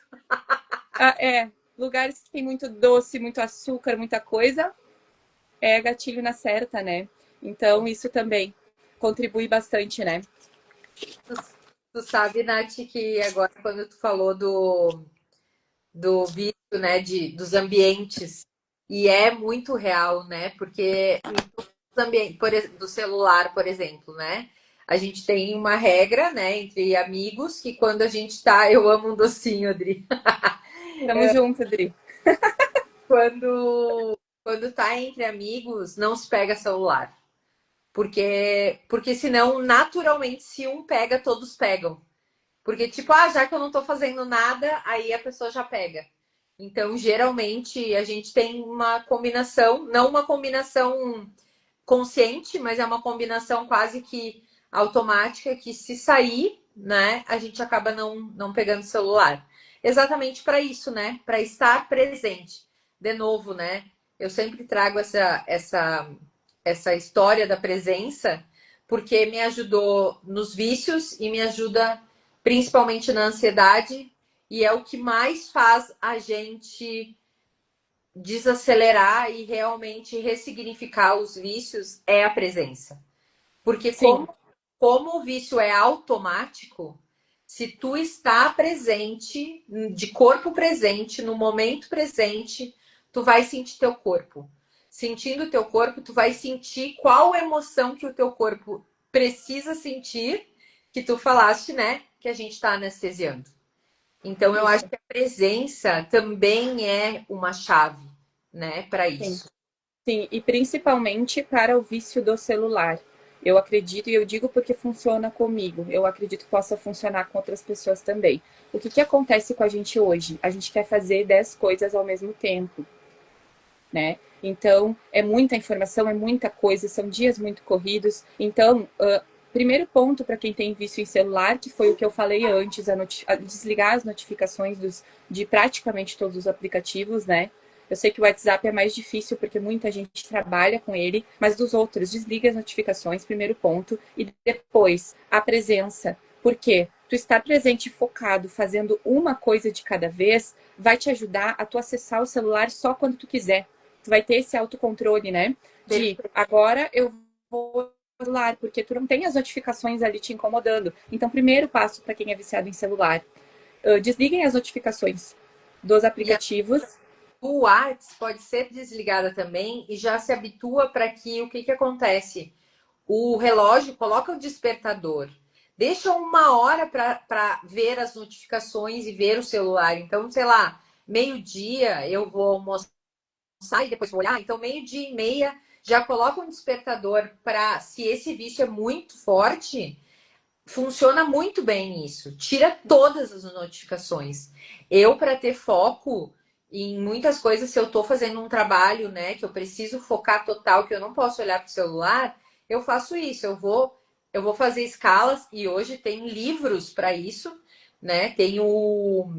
Lugares que tem muito doce, muito açúcar, muita coisa, é gatilho na certa, né? Então isso também contribui bastante, né? Tu, tu sabe, Nath, que agora quando tu falou do vício, né, dos ambientes, e é muito real, né? Porque os ambientes, do celular, por exemplo, né? A gente tem uma regra, né, entre amigos, que quando a gente tá, eu amo um docinho, Adri. Tamo junto, Dri. Quando tá entre amigos, não se pega celular. Porque senão, naturalmente, se um pega, todos pegam. Porque, tipo, já que eu não tô fazendo nada, aí a pessoa já pega. Então, geralmente, a gente tem uma combinação, não uma combinação consciente, mas é uma combinação quase que automática, que se sair, né, a gente acaba não pegando o celular. Exatamente para isso, né? Para estar presente. De novo, né? Eu sempre trago essa história da presença, porque me ajudou nos vícios e me ajuda principalmente na ansiedade, e é o que mais faz a gente desacelerar e realmente ressignificar os vícios é a presença. Porque Sim, como o vício é automático, se tu está presente, de corpo presente, no momento presente, tu vai sentir teu corpo. Sentindo teu corpo, tu vai sentir qual emoção que o teu corpo precisa sentir, que tu falaste, né? Que a gente está anestesiando. Então, eu acho isso. que a presença também é uma chave, né, para Sim. isso. Sim, e principalmente para o vício do celular. Eu acredito, e eu digo porque funciona comigo, eu acredito que possa funcionar com outras pessoas também. O que acontece com a gente hoje? A gente quer fazer 10 coisas ao mesmo tempo, né? Então, é muita informação, é muita coisa, são dias muito corridos. Então, primeiro ponto para quem tem vício em celular, que foi o que eu falei antes, a desligar as notificações de praticamente todos os aplicativos, né? Eu sei que o WhatsApp é mais difícil porque muita gente trabalha com ele, mas dos outros, desliga as notificações, primeiro ponto. E depois, a presença. Por quê? tu estar presente e focado, fazendo uma coisa de cada vez, vai te ajudar a tu acessar o celular só quando tu quiser. Tu vai ter esse autocontrole, né? De agora eu vou celular, porque tu não tem as notificações ali te incomodando. Então, primeiro passo para quem é viciado em celular, desliguem as notificações dos aplicativos. O WhatsApp pode ser desligada também e já se habitua para que o que acontece? O relógio coloca o despertador, deixa 1 hora para ver as notificações e ver o celular. Então, sei lá, meio-dia eu vou almoçar e depois vou olhar. Então, 12:30 já coloca um despertador para, se esse vício é muito forte, funciona muito bem isso. Tira todas as notificações. Eu, para ter foco em muitas coisas, se eu estou fazendo um trabalho, né, que eu preciso focar total, que eu não posso olhar para o celular, eu faço isso. Eu vou fazer escalas e hoje tem livros para isso, né? Tem o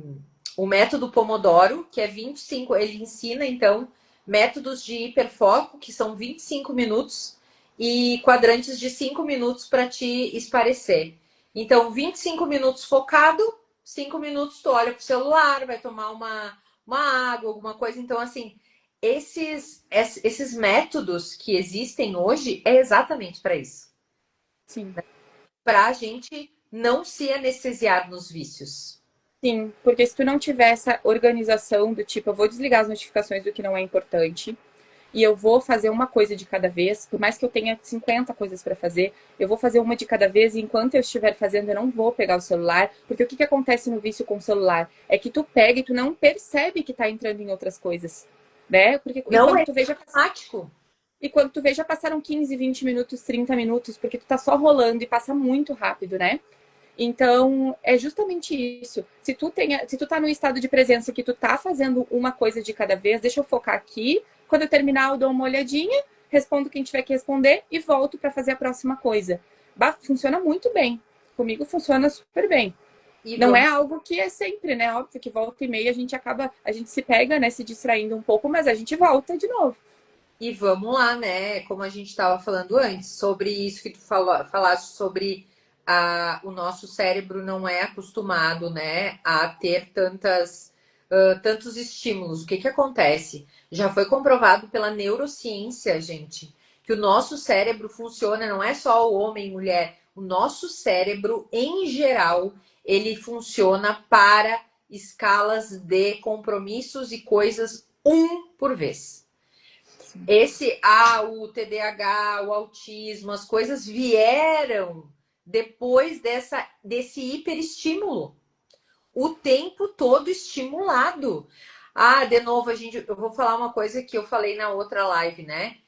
método Pomodoro, que é 25, ele ensina então métodos de hiperfoco, que são 25 minutos e quadrantes de 5 minutos para te esparecer. Então, 25 minutos focado, 5 minutos tu olha pro celular, vai tomar uma água, alguma coisa. Então, assim, esses métodos que existem hoje é exatamente para isso. Sim. Para a gente não se anestesiar nos vícios. Sim, porque se tu não tiver essa organização do tipo, eu vou desligar as notificações do que não é importante e eu vou fazer uma coisa de cada vez, por mais que eu tenha 50 coisas para fazer, eu vou fazer uma de cada vez e enquanto eu estiver fazendo, eu não vou pegar o celular, porque o que acontece no vício com o celular é que tu pega e tu não percebe que tá entrando em outras coisas, né? Porque Não é automático. E quando tu vê, já passaram 15, 20 minutos, 30 minutos, porque tu tá só rolando e passa muito rápido, né? Então, é justamente isso. Se tu tá num estado de presença que tu tá fazendo uma coisa de cada vez, deixa eu focar aqui. Quando eu terminar, eu dou uma olhadinha, respondo quem tiver que responder e volto para fazer a próxima coisa. Funciona muito bem. Comigo funciona super bem. Não é algo que é sempre, né? Óbvio que volta e meia a gente se pega, né, se distraindo um pouco, mas a gente volta de novo. E vamos lá, né? Como a gente estava falando antes, sobre isso que tu falaste sobre o nosso cérebro não é acostumado, né, a ter tantos estímulos. O que acontece? Já foi comprovado pela neurociência, gente, que o nosso cérebro funciona, não é só o homem e mulher, o nosso cérebro, em geral, ele funciona para escalas de compromissos e coisas por vez. O TDAH, o autismo, as coisas vieram depois desse hiperestímulo. O tempo todo estimulado. De novo, eu vou falar uma coisa que eu falei na outra live, né?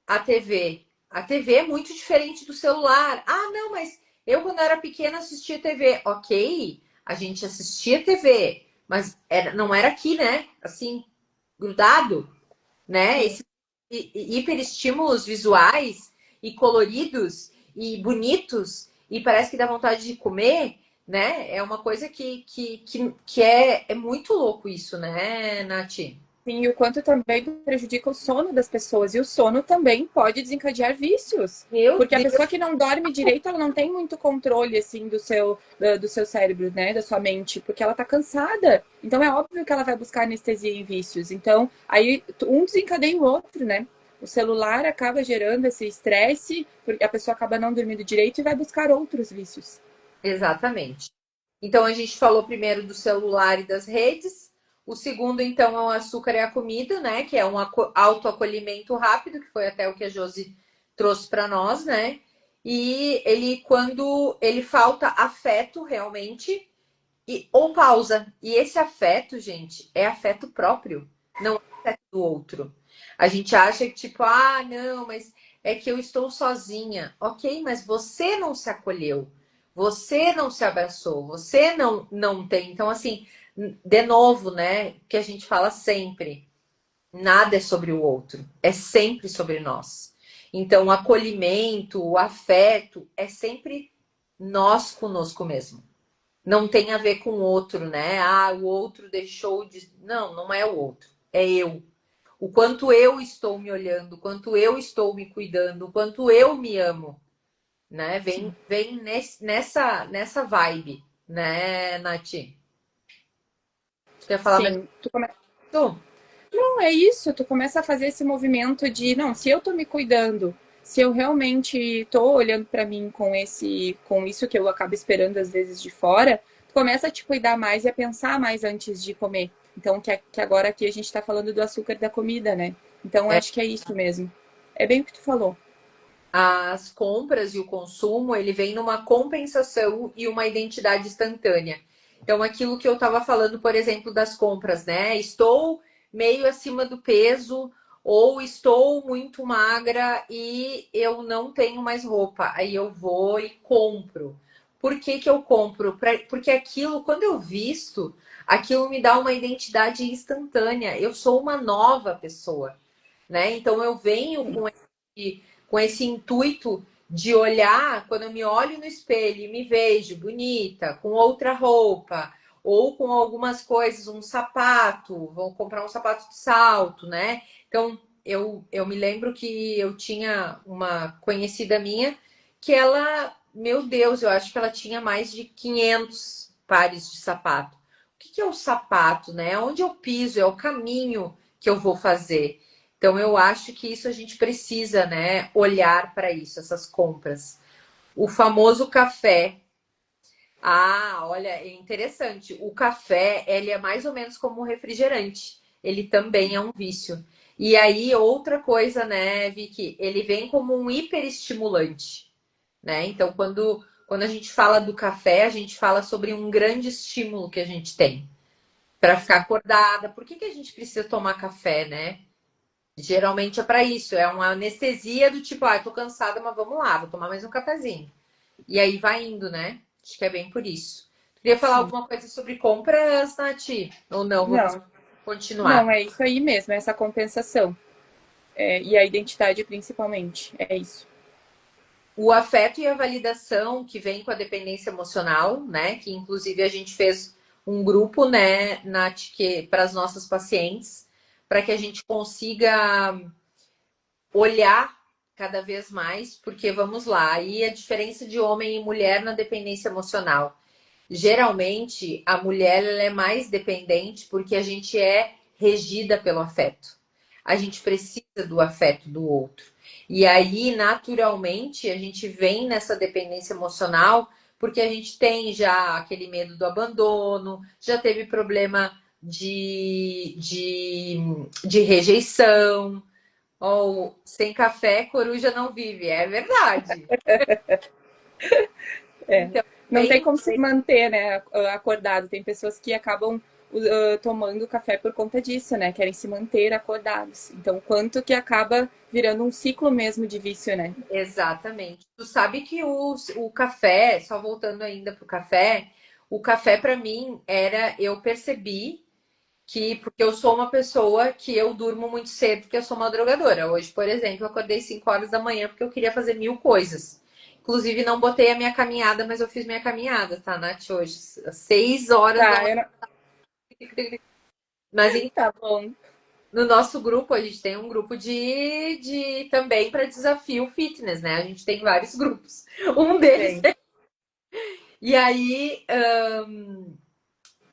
A TV. A TV é muito diferente do celular. Não, mas eu, quando era pequena, assistia TV. Ok, a gente assistia TV, mas não era aqui, né? Assim, grudado, né? Esses hiperestímulos visuais e coloridos e bonitos e parece que dá vontade de comer, né? É uma coisa que é muito louco isso, né, Nath? Sim, e o quanto também prejudica o sono das pessoas. E o sono também pode desencadear vícios. Meu Porque a Deus. pessoa que não dorme direito, ela não tem muito controle, assim, do seu cérebro, né? Da sua mente. Porque ela tá cansada. Então, é óbvio que ela vai buscar anestesia em vícios. Então, aí um desencadeia o outro, né? O celular acaba gerando esse estresse, porque a pessoa acaba não dormindo direito e vai buscar outros vícios. Exatamente. Então, a gente falou primeiro do celular e das redes. O segundo, então, é o açúcar e a comida, né? Que é um autoacolhimento rápido, que foi até o que a Josi trouxe para nós, né? E quando ele falta afeto realmente, ou pausa. E esse afeto, gente, é afeto próprio, não é afeto do outro. A gente acha que, tipo, não, mas é que eu estou sozinha. Ok, mas você não se acolheu, você não se abraçou, você não tem. Então, assim, de novo, né, que a gente fala sempre, nada é sobre o outro, é sempre sobre nós. Então, o acolhimento, o afeto, é sempre nós conosco mesmo. Não tem a ver com o outro, né? O outro deixou de. Não, não é o outro. É eu. O quanto eu estou me olhando, o quanto eu estou me cuidando, o quanto eu me amo, né? Vem nessa vibe, né, Nath? Tu quer falar mais? Sim, Tu? não, é isso, tu começa a fazer esse movimento de, não, se eu tô me cuidando, se eu realmente tô olhando para mim com isso que eu acabo esperando às vezes de fora, tu começa a te cuidar mais e a pensar mais antes de comer. Então, que agora aqui a gente tá falando do açúcar da comida, né? Então, eu É, acho que é isso mesmo. É bem o que tu falou. as compras e o consumo, ele vem numa compensação e uma identidade instantânea. Então, aquilo que eu estava falando, por exemplo, das compras, né? Estou meio acima do peso ou estou muito magra e eu não tenho mais roupa. Aí eu vou e compro. Por que que eu compro? Porque aquilo, quando eu visto, aquilo me dá uma identidade instantânea. Eu sou uma nova pessoa, né? Então eu venho com esse intuito de olhar, quando eu me olho no espelho e me vejo bonita, com outra roupa, ou com algumas coisas, um sapato, vou comprar um sapato de salto, né? Então, eu me lembro que eu tinha uma conhecida minha que ela, meu Deus, eu acho que ela tinha mais de 500 pares de sapato. O que é o sapato, né? Onde eu piso, é o caminho que eu vou fazer. Então, eu acho que isso a gente precisa, né, olhar para isso, essas compras. O famoso café. Ah, olha, é interessante. O café, ele é mais ou menos como um refrigerante. Ele também é um vício. E aí, outra coisa, né, Vicky? Ele vem como um hiperestimulante, né? Então, quando a gente fala do café, a gente fala sobre um grande estímulo que a gente tem para ficar acordada. Por que a gente precisa tomar café, né? Geralmente é para isso, é uma anestesia do tipo, tô cansada, mas vamos lá, vou tomar mais um cafezinho. E aí vai indo, né? Acho que é bem por isso. Queria falar Sim. alguma coisa sobre compras, Nath? Ou não? Vamos Não, continuar. não, é isso aí mesmo, essa compensação. E a identidade principalmente. É isso. O afeto e a validação que vem com a dependência emocional, né? Que inclusive a gente fez um grupo, né, Nath, para as nossas pacientes, para que a gente consiga olhar cada vez mais, porque vamos lá, aí a diferença de homem e mulher na dependência emocional. Geralmente, a mulher ela é mais dependente porque a gente é regida pelo afeto. A gente precisa do afeto do outro. E aí, naturalmente, a gente vem nessa dependência emocional porque a gente tem já aquele medo do abandono, já teve problema de rejeição, ou sem café, coruja não vive. É verdade. É. Então, Não tem bem, como se manter, né, acordado. Tem pessoas que acabam tomando café por conta disso, né? Querem se manter acordados. Então, quanto que acaba virando um ciclo mesmo de vício, né? exatamente. Tu sabe que o café, só voltando ainda pro café, o café para mim era, eu percebi que, porque eu sou uma pessoa que eu durmo muito cedo, porque eu sou madrugadora. Hoje, por exemplo, eu acordei 5 horas da manhã porque eu queria fazer 1000 coisas. Inclusive, não botei a minha caminhada, mas eu fiz minha caminhada, tá, Nath? Hoje, às 6 horas da Tá, manhã. eu não... Mas tá bom. no nosso grupo, a gente tem um grupo de também para desafio fitness, né? A gente tem vários grupos. Um deles. Tem. E aí,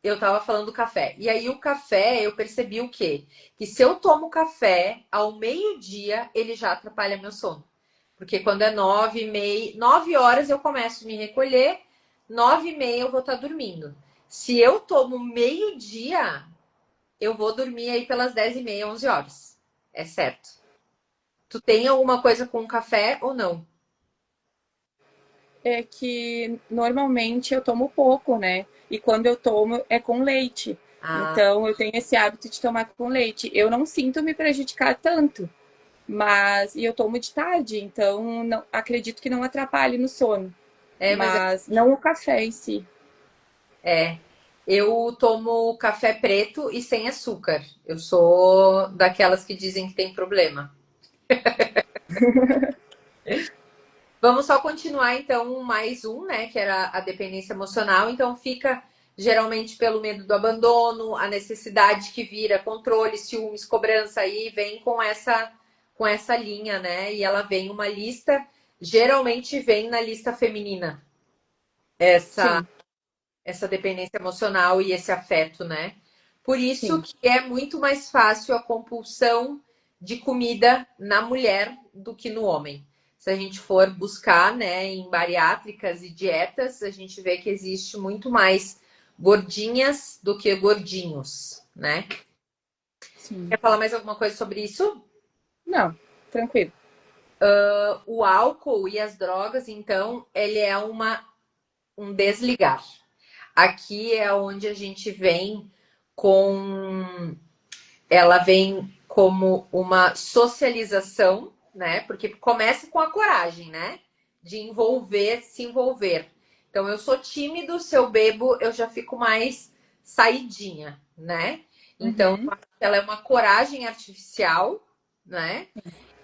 eu tava falando do café. E aí, o café, eu percebi o quê? Que se eu tomo café ao meio-dia, ele já atrapalha meu sono. Porque quando é 9h30, 9 horas eu começo a me recolher, 9h30 eu vou estar dormindo. Se eu tomo meio-dia, eu vou dormir aí pelas 10h30, 11 horas. É certo. Tu tem alguma coisa com café ou não? É que normalmente eu tomo pouco, né? E quando eu tomo é com leite. Ah, Então eu tenho esse hábito de tomar com leite. Eu não sinto me prejudicar tanto, mas e eu tomo de tarde, então acredito que não atrapalhe no sono. mas Mas não o café em si. é. Eu tomo café preto e sem açúcar. Eu sou daquelas que dizem que tem problema. Vamos só continuar então mais um, né, que era a dependência emocional. Então fica geralmente pelo medo do abandono, a necessidade que vira controle, ciúmes, cobrança aí vem com essa linha, né? E ela vem uma lista, geralmente vem na lista feminina. Essa Sim. essa dependência emocional e esse afeto, né? Por isso Sim. que é muito mais fácil a compulsão de comida na mulher do que no homem. Se a gente for buscar, né, em bariátricas e dietas, a gente vê que existe muito mais gordinhas do que gordinhos, né? Sim. Quer falar mais alguma coisa sobre isso? Não, tranquilo. O álcool e as drogas, então, ele é um desligar. Aqui é onde a gente vem com. Ela vem como uma socialização, né? Porque começa com a coragem, né? De envolver, se envolver. Então, eu sou tímido, se eu bebo, eu já fico mais saidinha, né? Então, Uhum. ela é uma coragem artificial, né?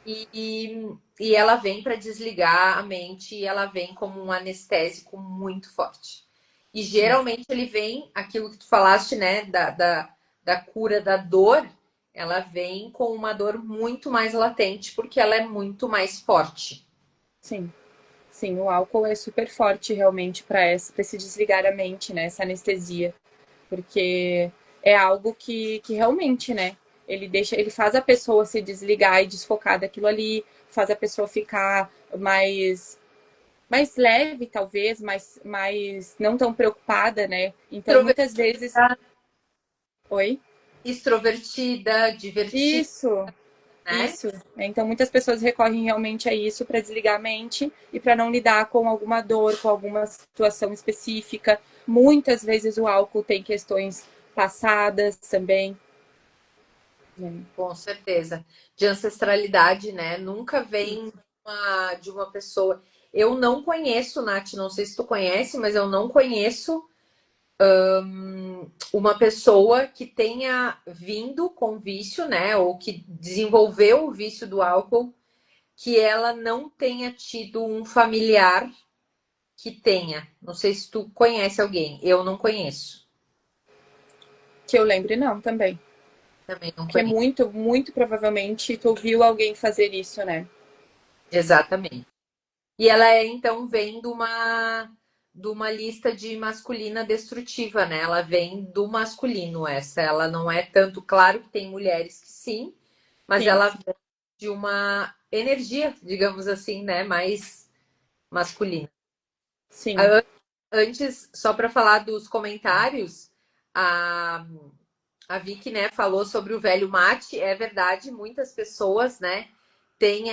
E ela vem para desligar a mente e ela vem como um anestésico muito forte. E Sim. geralmente ele vem, aquilo que tu falaste, né, da cura da dor, ela vem com uma dor muito mais latente, porque ela é muito mais forte. Sim. Sim, o álcool é super forte realmente para esse desligar a mente, né? Essa anestesia. Porque é algo que realmente, né? Ele faz a pessoa se desligar e desfocar daquilo ali, faz a pessoa ficar mais leve, talvez, mais não tão preocupada, né? Então, muitas vezes. Extrovertida, Oi? extrovertida, divertida, Isso, né? isso. Então, muitas pessoas recorrem realmente a isso para desligar a mente e para não lidar com alguma dor, com alguma situação específica. Muitas vezes o álcool tem questões passadas também. Com certeza. De ancestralidade, né? Nunca vem Isso. de uma pessoa. Eu não conheço, Nath, não sei se tu conhece, mas eu não conheço uma pessoa que tenha vindo com vício, né? Ou que desenvolveu o vício do álcool, que ela não tenha tido um familiar que tenha. Não sei se tu conhece alguém. Eu não conheço. Que eu lembre, não, também. Também não Que é conheço. muito, muito provavelmente tu viu alguém fazer isso, né? Exatamente. E ela é, então, vem de uma lista de masculina destrutiva, né? Ela vem do masculino, essa. Ela não é tanto, claro que tem mulheres que sim, mas Sim, ela vem de uma energia, digamos assim, né? Mais masculina. sim, Antes, só para falar dos comentários, a, a Vicky, né, falou sobre o velho mate. É verdade, muitas pessoas, né, têm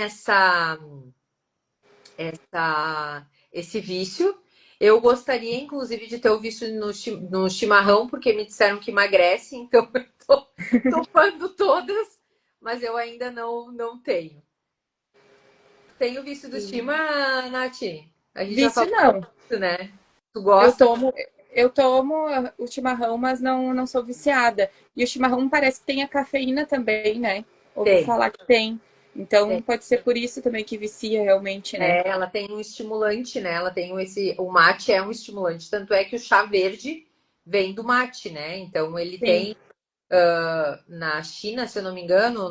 esse vício. Eu gostaria, inclusive, de ter o vício no chimarrão, porque me disseram que emagrece, então eu tô topando todas, mas eu ainda não tenho. Tem o vício do sim. chima, Nath? A gente já Vício falou não. disso, né? Tu Eu gosta? tomo, eu tomo o chimarrão, mas não sou viciada. E o chimarrão parece que tem a cafeína também, né? Ouvi Tem. falar que tem. Então Tem. pode ser por isso também que vicia realmente, né? É, ela tem um estimulante, né? Ela tem o mate é um estimulante, tanto é que o chá verde vem do mate, né? Então ele Sim, tem na China, se eu não me engano,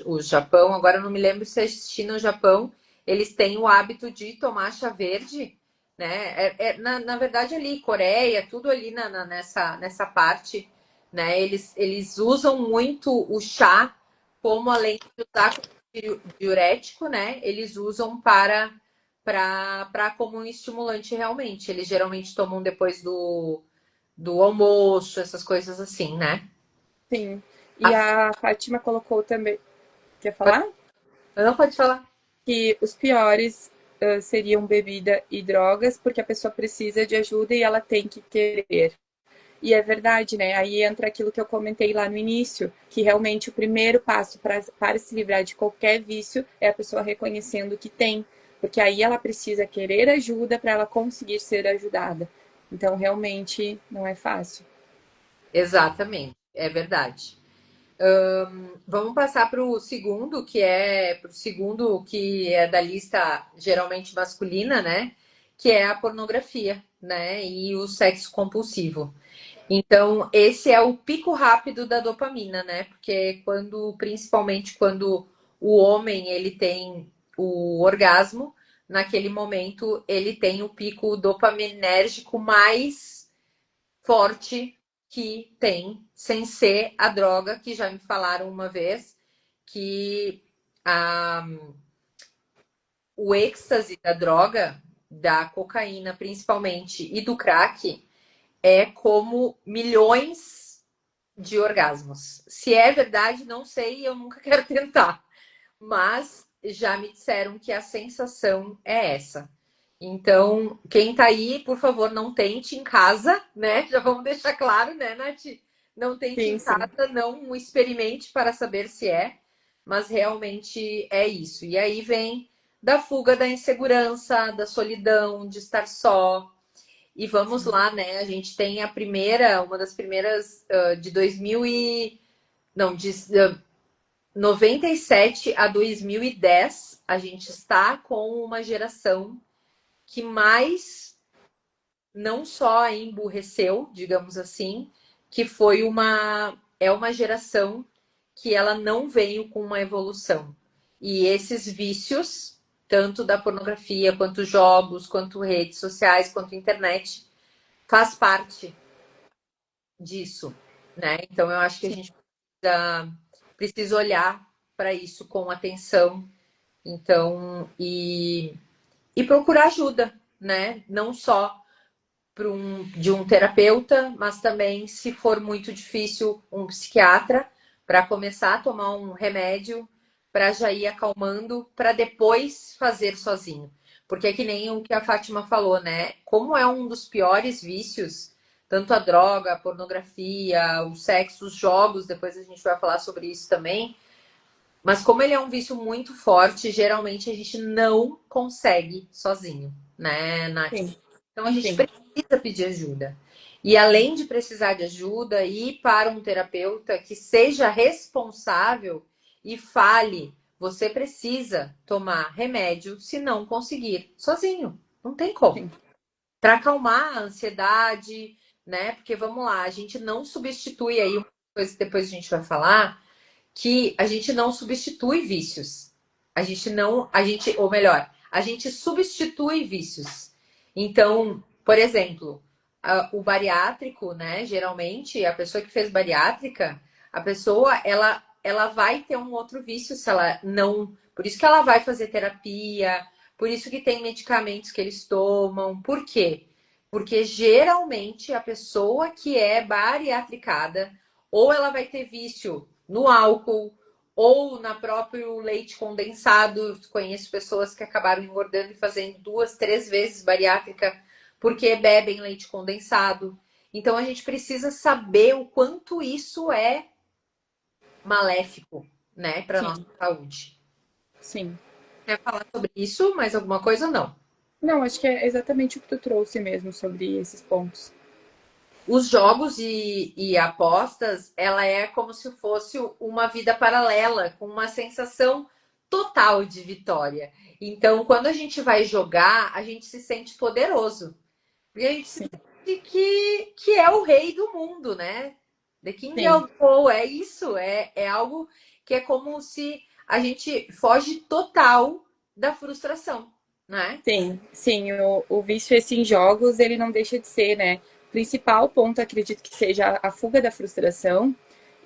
o Japão, agora eu não me lembro se é China ou Japão, eles têm o hábito de tomar chá verde, né? Na verdade, ali, Coreia, tudo ali nessa parte, né? Eles usam muito o chá como, além de usar como diurético, né? Eles usam para como um estimulante realmente. Eles geralmente tomam depois do almoço, essas coisas assim, né? sim. E a Fátima colocou também. Quer Pode, falar? não pode falar. Que os piores seriam bebida e drogas, porque a pessoa precisa de ajuda e ela tem que querer. E é verdade, né? Aí entra aquilo que eu comentei lá no início, que realmente o primeiro passo para se livrar de qualquer vício é a pessoa reconhecendo que tem, porque aí ela precisa querer ajuda para ela conseguir ser ajudada. Então, realmente não é fácil. Exatamente, é verdade. Vamos passar para o segundo, que é da lista geralmente masculina, né? Que é a pornografia, né? E o sexo compulsivo. Então, esse é o pico rápido da dopamina, né? Porque principalmente quando o homem ele tem o orgasmo, naquele momento ele tem o pico dopaminérgico mais. forte que tem, sem ser a droga, que já me falaram uma vez, que o êxtase da droga, da cocaína principalmente, e do crack, é como milhões de orgasmos. Se é verdade, não sei, eu nunca quero tentar. Mas já me disseram que a sensação é essa. Então, quem tá aí, por favor, não tente em casa, né? Já vamos deixar claro, né, Nath? Não tente Sim, em sim. casa, não experimente para saber se é, mas realmente é isso. E aí vem da fuga da insegurança, da solidão, de estar só. E vamos lá, né? A gente tem a primeira, uma das primeiras de 2000 e... Não, de 97 a 2010, a gente está com uma geração que mais não só emburreceu, digamos assim, que foi uma geração que ela não veio com uma evolução. E esses vícios, tanto da pornografia, quanto jogos, quanto redes sociais, quanto internet, faz parte disso, né? Então eu acho que a Sim. gente precisa olhar para isso com atenção. Então, e procurar ajuda, né? Não só de um terapeuta, mas também, se for muito difícil, um psiquiatra, para começar a tomar um remédio, para já ir acalmando, para depois fazer sozinho. Porque é que nem o que a Fátima falou, né? Como é um dos piores vícios, tanto a droga, a pornografia, o sexo, os jogos, depois a gente vai falar sobre isso também. Mas como ele é um vício muito forte, geralmente a gente não consegue sozinho, né, Nath? Sim, Então a gente sim, precisa pedir ajuda. E além de precisar de ajuda, ir para um terapeuta que seja responsável e fale: você precisa tomar remédio se não conseguir sozinho. Não tem como. sim, Para acalmar a ansiedade, né? Porque vamos lá, a gente não substitui aí uma coisa que depois a gente vai falar, que a gente não substitui vícios. Ou melhor, a gente substitui vícios. Então, por exemplo, o bariátrico, né? Geralmente, a pessoa que fez bariátrica, a pessoa, ela vai ter um outro vício se ela não. Por isso que ela vai fazer terapia, por isso que tem medicamentos que eles tomam. Por quê? Porque geralmente a pessoa que é bariatricada, ou ela vai ter vício no álcool, ou na próprio leite condensado. Eu conheço pessoas que acabaram engordando e fazendo 2, 3 vezes bariátrica porque bebem leite condensado. Então a gente precisa saber o quanto isso é maléfico, né, para nossa sim, saúde. sim. Quer falar sobre isso? Mais alguma coisa ou não? Não, acho que é exatamente o que tu trouxe mesmo sobre esses pontos. Os jogos e apostas, ela é como se fosse uma vida paralela, com uma sensação total de vitória. Então, quando a gente vai jogar, a gente se sente poderoso. Porque a gente se Sim, sente que é o rei do mundo, né? The King sim, of All, é isso. É algo que é como se a gente foge total da frustração, né? sim, sim. O vício esse em jogos, ele não deixa de ser, né? O principal ponto, acredito que seja a fuga da frustração.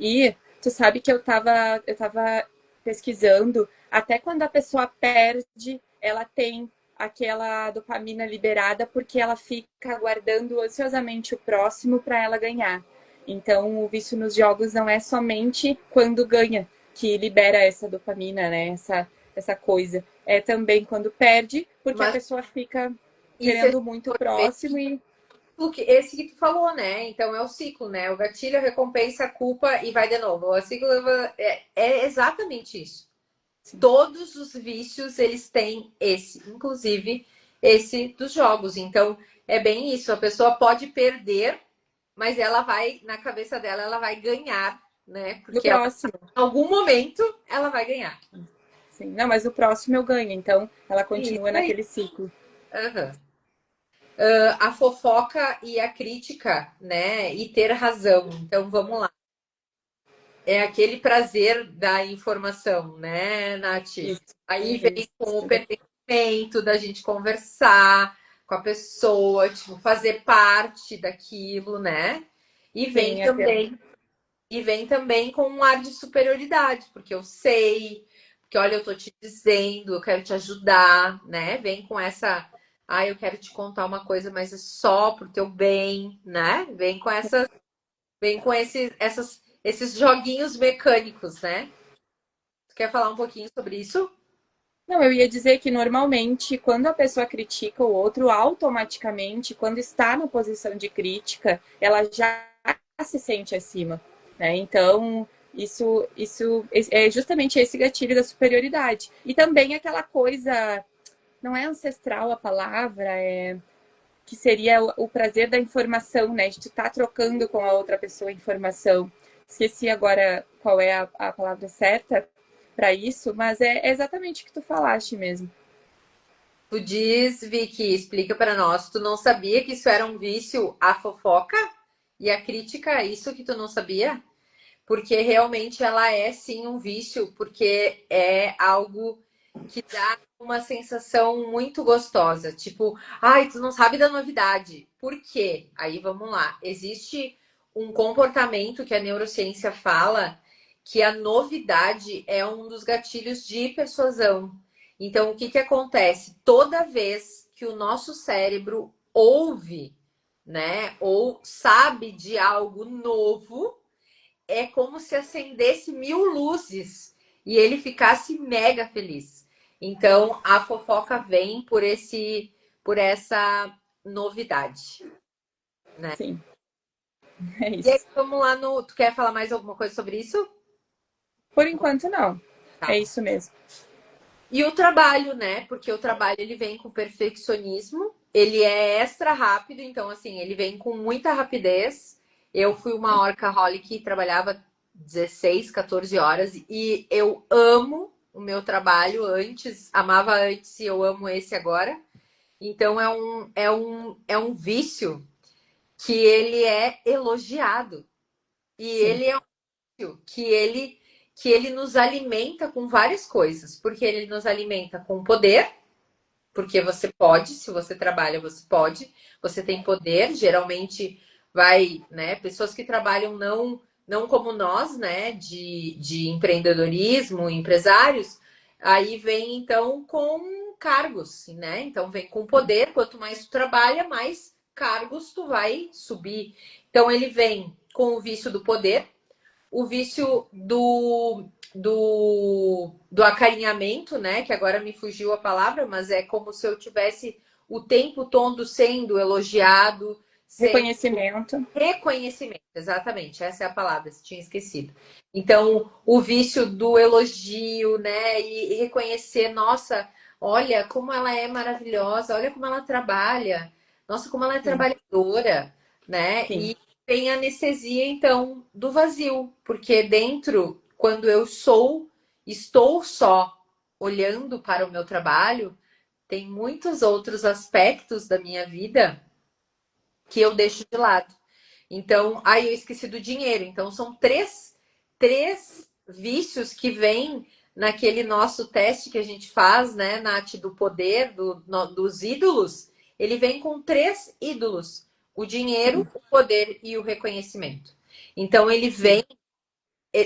E tu sabe que eu tava pesquisando, até quando a pessoa perde, ela tem aquela dopamina liberada porque ela fica aguardando ansiosamente o próximo para ela ganhar. Então, o vício nos jogos não é somente quando ganha que libera essa dopamina, né? Essa coisa. É também quando perde, porque a Mas pessoa fica e se a querendo gente muito for ver próximo e esse que tu falou, né? Então é o ciclo, né? O gatilho, a recompensa, a culpa e vai de novo. O ciclo é exatamente isso. sim, Todos os vícios eles têm esse, inclusive esse dos jogos. Então é bem isso. A pessoa pode perder, mas ela vai, na cabeça dela, ela vai ganhar, né? do Porque ela, próximo. em algum momento ela vai ganhar. Sim, não, mas o próximo eu ganho, então ela Isso continua aí. naquele ciclo. Uhum. A fofoca e a crítica, né? E ter razão. Então vamos lá. É aquele prazer da informação, né, Nath? Isso, Aí vem isso. com o pertencimento, da gente conversar, com a pessoa, tipo, fazer parte daquilo, né? E vem Sim, aquele. também, e vem também com um ar de superioridade, porque eu sei, porque olha, eu tô te dizendo, eu quero te ajudar, né? Vem com essa, ah, eu quero te contar uma coisa, mas é só pro teu bem, né? Vem com esses joguinhos mecânicos, né? Tu quer falar um pouquinho sobre isso? Não, eu ia dizer que normalmente, quando a pessoa critica o outro, automaticamente, quando está na posição de crítica, ela já se sente acima, né? Então, isso é justamente esse gatilho da superioridade. E também aquela coisa, não é ancestral a palavra, que seria o prazer da informação, né? De tu estar trocando com a outra pessoa informação. Esqueci agora qual é a palavra certa para isso, mas é exatamente o que tu falaste mesmo. Tu diz, Vicky, explica para nós, tu não sabia que isso era um vício, a fofoca e a crítica, é isso que tu não sabia? Porque realmente ela é sim um vício, porque é algo que dá uma sensação muito gostosa. Tipo, ai, tu não sabe da novidade. Por quê? Aí vamos lá. Existe um comportamento que a neurociência fala que a novidade é um dos gatilhos de persuasão. Então, o que que acontece? Toda vez que o nosso cérebro ouve, né, ou sabe de algo novo, é como se acendesse 1000 luzes e ele ficasse mega feliz. Então a fofoca vem por essa novidade, né? Sim, é E aí isso. vamos lá no, tu quer falar mais alguma coisa sobre isso? Por enquanto, não. É Tá. isso mesmo. E o trabalho, né? Porque o trabalho ele vem com perfeccionismo, ele é extra rápido, então assim, ele vem com muita rapidez. Eu fui uma workaholic que trabalhava 16, 14 horas e eu amo o meu trabalho antes, amava antes e eu amo esse agora. Então é um vício que ele é elogiado e Sim, ele é que ele nos alimenta com várias coisas, porque ele nos alimenta com poder, porque você pode, se você trabalha, você pode, você tem poder, geralmente vai, né, pessoas que trabalham não como nós, né, de empreendedorismo, empresários, aí vem então com cargos, né? Então vem com poder, quanto mais tu trabalha, mais cargos tu vai subir. Então ele vem com o vício do poder, o vício do acarinhamento, né? Que agora me fugiu a palavra, mas é como se eu tivesse o tempo todo sendo elogiado, sendo reconhecimento. reconhecimento. Exatamente, essa é a palavra, se tinha esquecido. Então, o vício do elogio, né? E reconhecer, nossa, olha como ela é maravilhosa, olha como ela trabalha, nossa, como ela é Sim, trabalhadora, né? sim, E tem a anestesia, então, do vazio, porque dentro, quando eu estou só olhando para o meu trabalho, tem muitos outros aspectos da minha vida que eu deixo de lado. Então, aí eu esqueci do dinheiro. Então, são três vícios que vêm naquele nosso teste que a gente faz, né, Nath, do poder, dos ídolos. Ele vem com 3 ídolos: o dinheiro, sim, o poder e o reconhecimento. Então, ele sim. vem.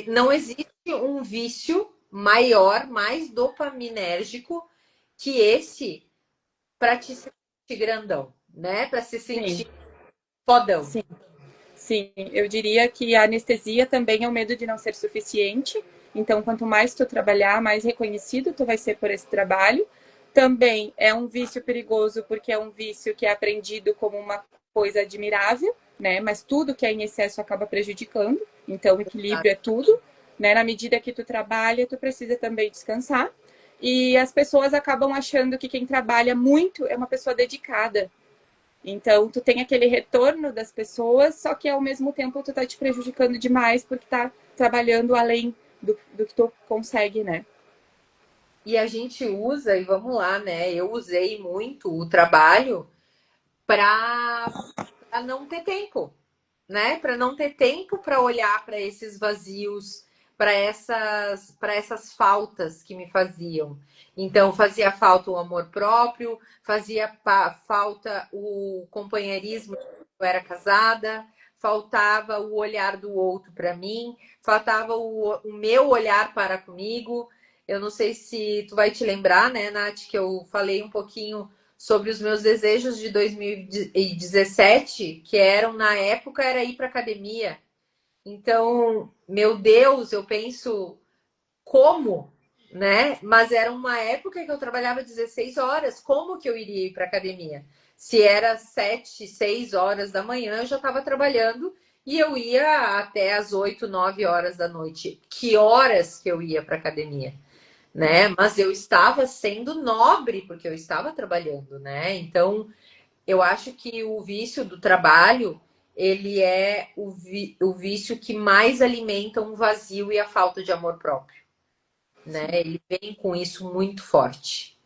Não existe um vício maior, mais dopaminérgico que esse para te sentir grandão, né? Para se Sim, sentir fodão. sim. Sim, eu diria que a anestesia também é o medo de não ser suficiente. Então, quanto mais tu trabalhar, mais reconhecido tu vai ser por esse trabalho. Também é um vício perigoso, porque é um vício que é aprendido como uma coisa admirável, né? Mas tudo que é em excesso acaba prejudicando. Então, o equilíbrio é tudo, né? Na medida que tu trabalha, tu precisa também descansar. E as pessoas acabam achando que quem trabalha muito é uma pessoa dedicada. Então, tu tem aquele retorno das pessoas, só que ao mesmo tempo tu tá te prejudicando demais porque tá trabalhando além do que tu consegue, né? E a gente usa, e vamos lá, né? Eu usei muito o trabalho para não ter tempo, né? Para não ter tempo para olhar para esses vazios, para essas faltas que me faziam. Então, fazia falta o amor próprio, fazia falta o companheirismo, eu era casada, faltava o olhar do outro para mim, faltava o meu olhar para comigo. Eu não sei se tu vai te lembrar, né, Nath, que eu falei um pouquinho sobre os meus desejos de 2017, que eram, na época, era ir para academia. Então, meu Deus, eu penso como, né? Mas era uma época que eu trabalhava 16 horas, como que eu iria ir para academia? Se era 7, 6 horas da manhã, eu já estava trabalhando e eu ia até as 8, 9 horas da noite. Que horas que eu ia para academia? Né? Mas eu estava sendo nobre porque eu estava trabalhando, né? Então, eu acho que o vício do trabalho, ele é o vício que mais alimenta um vazio e a falta de amor próprio, né? Ele vem com isso muito forte.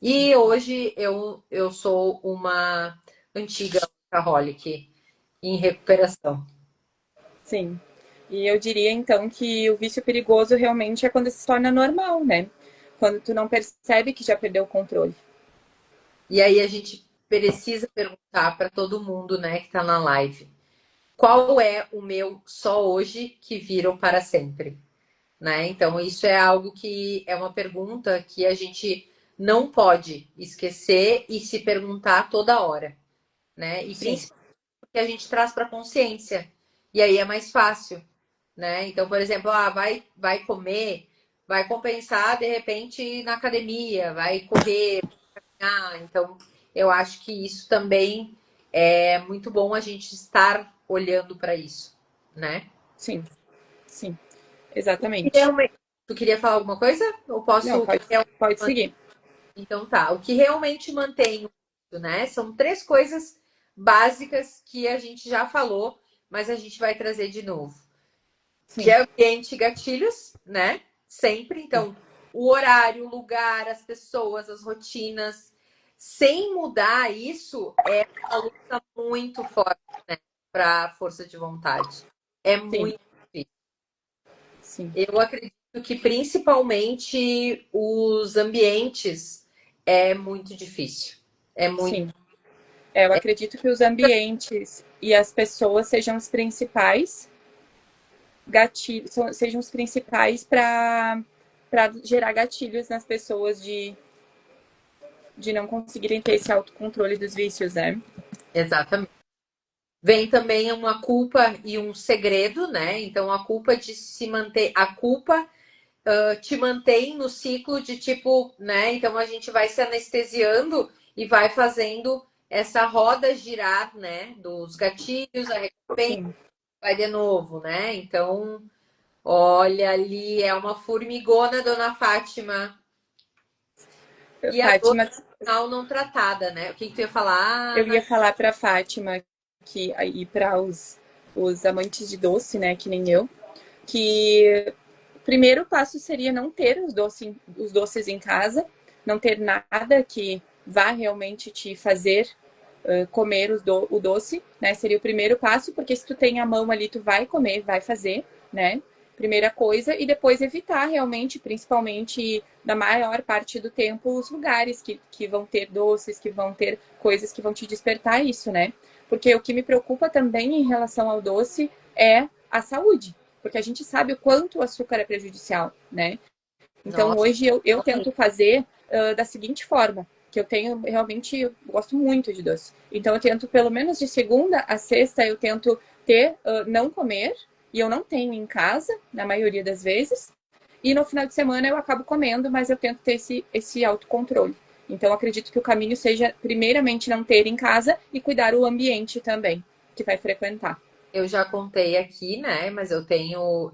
E hoje eu sou uma antiga workaholic em recuperação. Sim. E eu diria então que o vício perigoso realmente é quando se torna normal, né? Quando tu não percebe que já perdeu o controle. E aí a gente precisa perguntar para todo mundo, né, que está na live, qual é o meu só hoje que viram para sempre, né? Então isso é algo que é uma pergunta que a gente não pode esquecer e se perguntar toda hora, né? E Sim, principalmente que a gente traz para consciência. E aí é mais fácil, né? Então, por exemplo, vai comer, vai compensar de repente na academia, vai correr. Então, eu acho que isso também é muito bom a gente estar olhando para isso, né? sim, sim, exatamente. Realmente... Tu queria falar alguma coisa? Eu Não, posso. pode seguir. Então tá. O que realmente mantém isso, né? São três coisas básicas que a gente já falou, mas a gente vai trazer de novo. Que Sim, é ambiente e gatilhos, né? Sempre. Então, o horário, o lugar, as pessoas, as rotinas. Sem mudar isso, é uma luta muito forte, né? Para força de vontade. É sim, muito difícil. sim, Eu acredito que principalmente os ambientes é muito difícil. É muito. sim. É, eu acredito que os ambientes e as pessoas sejam os principais gatilhos, sejam os principais para gerar gatilhos nas pessoas de não conseguirem ter esse autocontrole dos vícios, né? Exatamente. Vem também uma culpa e um segredo, né? Então a culpa de se manter, a culpa te mantém no ciclo de tipo, né? Então a gente vai se anestesiando e vai fazendo essa roda girar, né? Dos gatilhos, a recompensa, Sim. vai de novo, né? Então, olha ali, é uma formigona, dona Fátima. E a dor Fátima, final não tratada, né? O que, que tu ia falar, eu Ana? ia falar para Fátima que aí para os amantes de doce, né, que nem eu, que o primeiro passo seria não ter os doces em casa, não ter nada que vá realmente te fazer comer o doce, né? Seria o primeiro passo, porque se tu tem a mão ali, tu vai comer, vai fazer, né? Primeira coisa, e depois evitar realmente, principalmente na maior parte do tempo, os lugares que vão ter doces, que vão ter coisas que vão te despertar isso, né? Porque o que me preocupa também em relação ao doce é a saúde, porque a gente sabe o quanto o açúcar é prejudicial, né? Então, Nossa, hoje eu tento fazer da seguinte forma, que eu tenho realmente, eu gosto muito de doce. Então, eu tento, pelo menos de segunda a sexta, eu tento ter, não comer, e eu não tenho em casa, na maioria das vezes. E no final de semana eu acabo comendo, mas eu tento ter esse autocontrole. Então, acredito que o caminho seja, primeiramente, não ter em casa e cuidar o ambiente também, que vai frequentar. eu já contei aqui, né? Mas eu tenho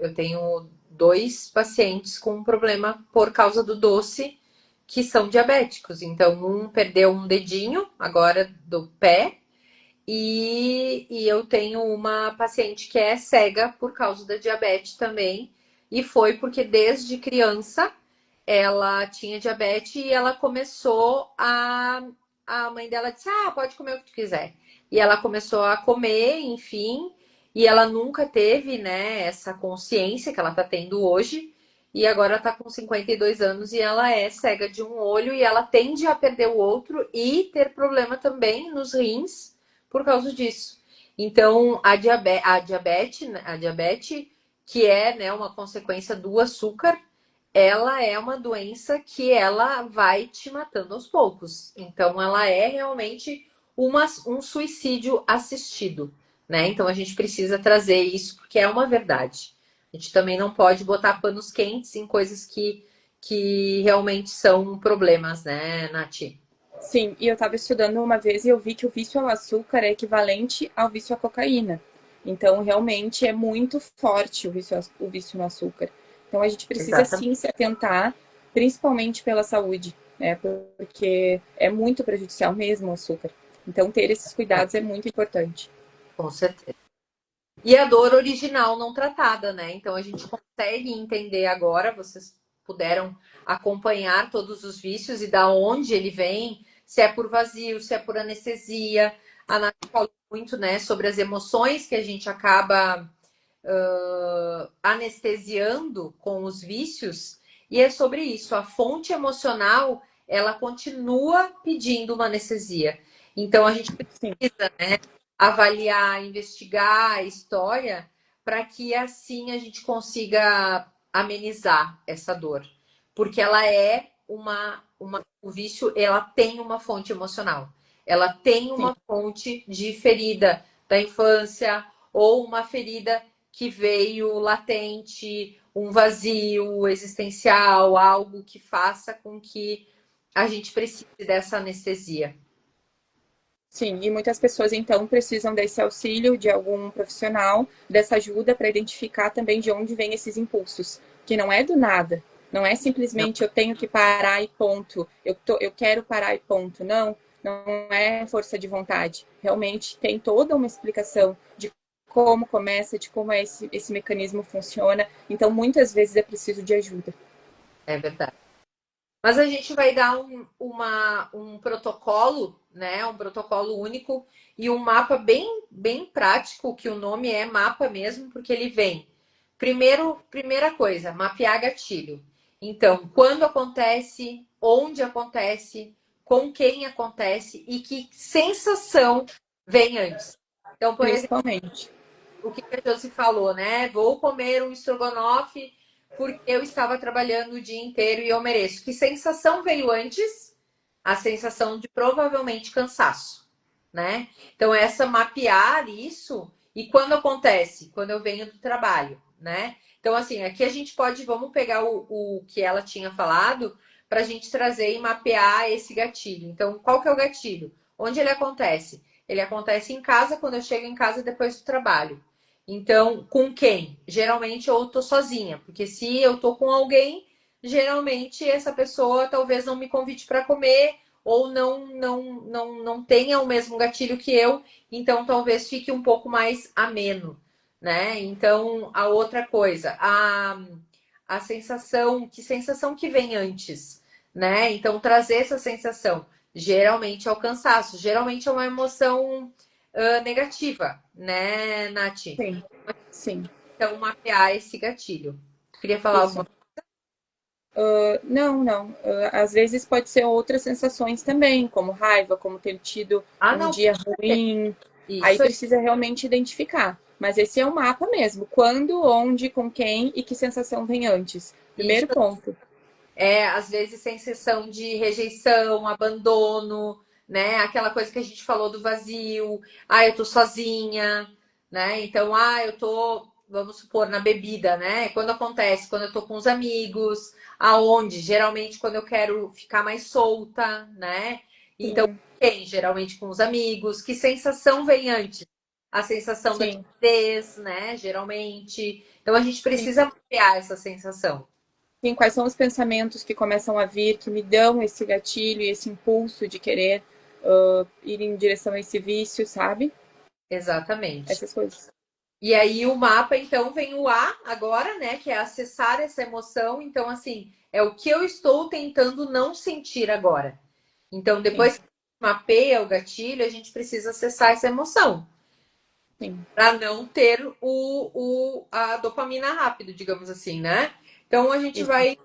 dois pacientes com um problema por causa do doce que são diabéticos. Então, um perdeu um dedinho agora do pé e eu tenho uma paciente que é cega por causa da diabetes também. E foi porque desde criança ela tinha diabetes e ela começou a mãe dela disse: "Ah, pode comer o que tu quiser". E ela começou a comer, enfim, e ela nunca teve, né, essa consciência que ela está tendo hoje, e agora está com 52 anos e ela é cega de um olho e ela tende a perder o outro e ter problema também nos rins por causa disso. Então, a diabetes, que é, né, uma consequência do açúcar, ela é uma doença que ela vai te matando aos poucos. Então, ela é realmente um suicídio assistido, né? Então, a gente precisa trazer isso porque é uma verdade. A gente também não pode botar panos quentes em coisas que realmente são problemas, né, Nath? Sim, e eu estava estudando uma vez e eu vi que o vício ao açúcar é equivalente ao vício à cocaína. Então, realmente é muito forte o vício no açúcar. Então, a gente precisa Exatamente, sim se atentar, principalmente pela saúde, né? Porque é muito prejudicial mesmo o açúcar. Então, ter esses cuidados é muito importante. com certeza. E a dor original não tratada, né? Então a gente consegue entender agora, vocês puderam acompanhar todos os vícios e da onde ele vem, se é por vazio, se é por anestesia. A Nath falou muito, né, sobre as emoções que a gente acaba anestesiando com os vícios, e é sobre isso. A fonte emocional, ela continua pedindo uma anestesia. Então a gente Sim, precisa, né, avaliar, investigar a história para que assim a gente consiga amenizar essa dor, porque ela é o vício, ela tem uma fonte emocional, ela tem sim. uma fonte de ferida da infância ou uma ferida que veio latente, um vazio existencial, algo que faça com que a gente precise dessa anestesia. Sim, e muitas pessoas então precisam desse auxílio de algum profissional, dessa ajuda para identificar também de onde vêm esses impulsos, que não é do nada, não é Não, simplesmente eu tenho que parar e ponto, eu quero parar e ponto, não, não é força de vontade, realmente tem toda uma explicação de como começa, de como esse mecanismo funciona, então muitas vezes é preciso de ajuda. é verdade. Mas a gente vai dar um protocolo, né? Um protocolo único e um mapa bem prático, que o nome é mapa mesmo, porque ele vem. Primeira coisa, mapear gatilho. Então, quando acontece, onde acontece, com quem acontece e que sensação vem antes. Então, por exemplo, Principalmente. o que a Josi falou, né? Vou comer um estrogonofe porque eu estava trabalhando o dia inteiro e eu mereço. Que sensação veio antes? A sensação de provavelmente cansaço, né? Então, essa mapear isso e quando acontece? Quando eu venho do trabalho, né? Então, assim, aqui a gente pode, vamos pegar o que ela tinha falado para a gente trazer e mapear esse gatilho. Então, qual que é o gatilho? Onde ele acontece? Ele acontece em casa, quando eu chego em casa depois do trabalho. Então, com quem? Geralmente eu tô sozinha, porque se eu tô com alguém, geralmente essa pessoa talvez não me convide para comer ou não tenha o mesmo gatilho que eu, então talvez fique um pouco mais ameno, né? Então, a outra coisa, a sensação, que sensação que vem antes, né? Então, trazer essa sensação, geralmente é o cansaço, geralmente é uma emoção negativa, né, Nath? Sim, sim. Então, mapear esse gatilho. Queria falar Isso. alguma Não, não. Às vezes pode ser outras sensações também, como raiva, como ter tido Ah, um não, dia ruim. Aí isso aí. precisa realmente identificar. Mas esse é o mapa mesmo. Quando, onde, com quem e que sensação vem antes. Isso Primeiro ponto. às vezes, sensação de rejeição, abandono, né? Aquela coisa que a gente falou do vazio. Ah, eu tô sozinha, né? Então, eu tô, vamos supor, na bebida, né? Quando acontece, quando eu tô com os amigos, aonde? Geralmente, quando eu quero ficar mais solta, né? Então, Sim, quem? Geralmente com os amigos. Que sensação vem antes? A sensação da sim, timidez, né? Geralmente. Então, a gente sim. precisa mapear essa sensação. Sim, quais são os pensamentos que começam a vir, que me dão esse gatilho e esse impulso de querer ir em direção a esse vício, sabe? Exatamente. Essas coisas. E aí o mapa, então, vem o A agora, né? Que é acessar essa emoção. Então, assim, é o que eu estou tentando não sentir agora. Então, Sim, depois que mapeia o gatilho, a gente precisa acessar essa emoção. Sim. para não ter a dopamina rápido, digamos assim, né? Então a gente Isso. vai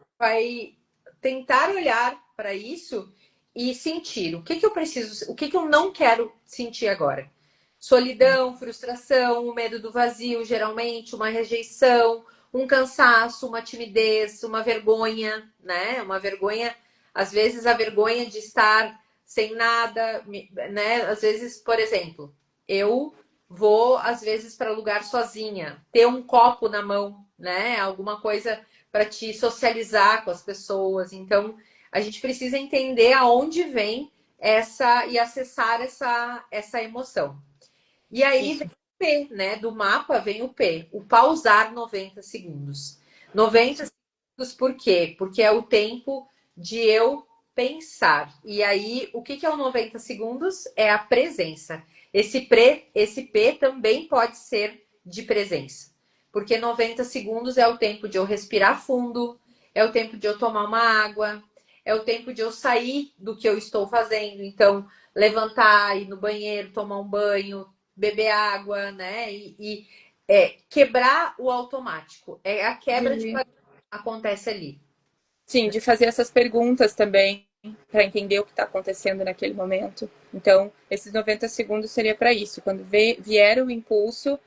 tentar olhar para isso e sentir o que que eu preciso, o que que eu não quero sentir agora. Solidão, frustração, o medo do vazio, geralmente, uma rejeição, um cansaço, uma timidez, uma vergonha, né? Uma vergonha, às vezes a vergonha de estar sem nada, né? Às vezes, por exemplo, eu vou às vezes para lugar sozinha, ter um copo na mão, né? Alguma coisa para te socializar com as pessoas. Então, a gente precisa entender aonde vem essa e acessar essa emoção. E aí vem Isso. o P, né? Do mapa vem o P, o pausar 90 segundos. 90 segundos por quê? Porque é o tempo de eu pensar. E aí, o que é o 90 segundos? É a presença. Esse P também pode ser de presença. Porque 90 segundos é o tempo de eu respirar fundo, é o tempo de eu tomar uma água, é o tempo de eu sair do que eu estou fazendo. Então, levantar, ir no banheiro, tomar um banho, beber água, né? Quebrar o automático. É a quebra de De, padrão que acontece ali. sim, de fazer essas perguntas também para entender o que está acontecendo naquele momento. Então, esses 90 segundos seria para isso. Quando vier o impulso,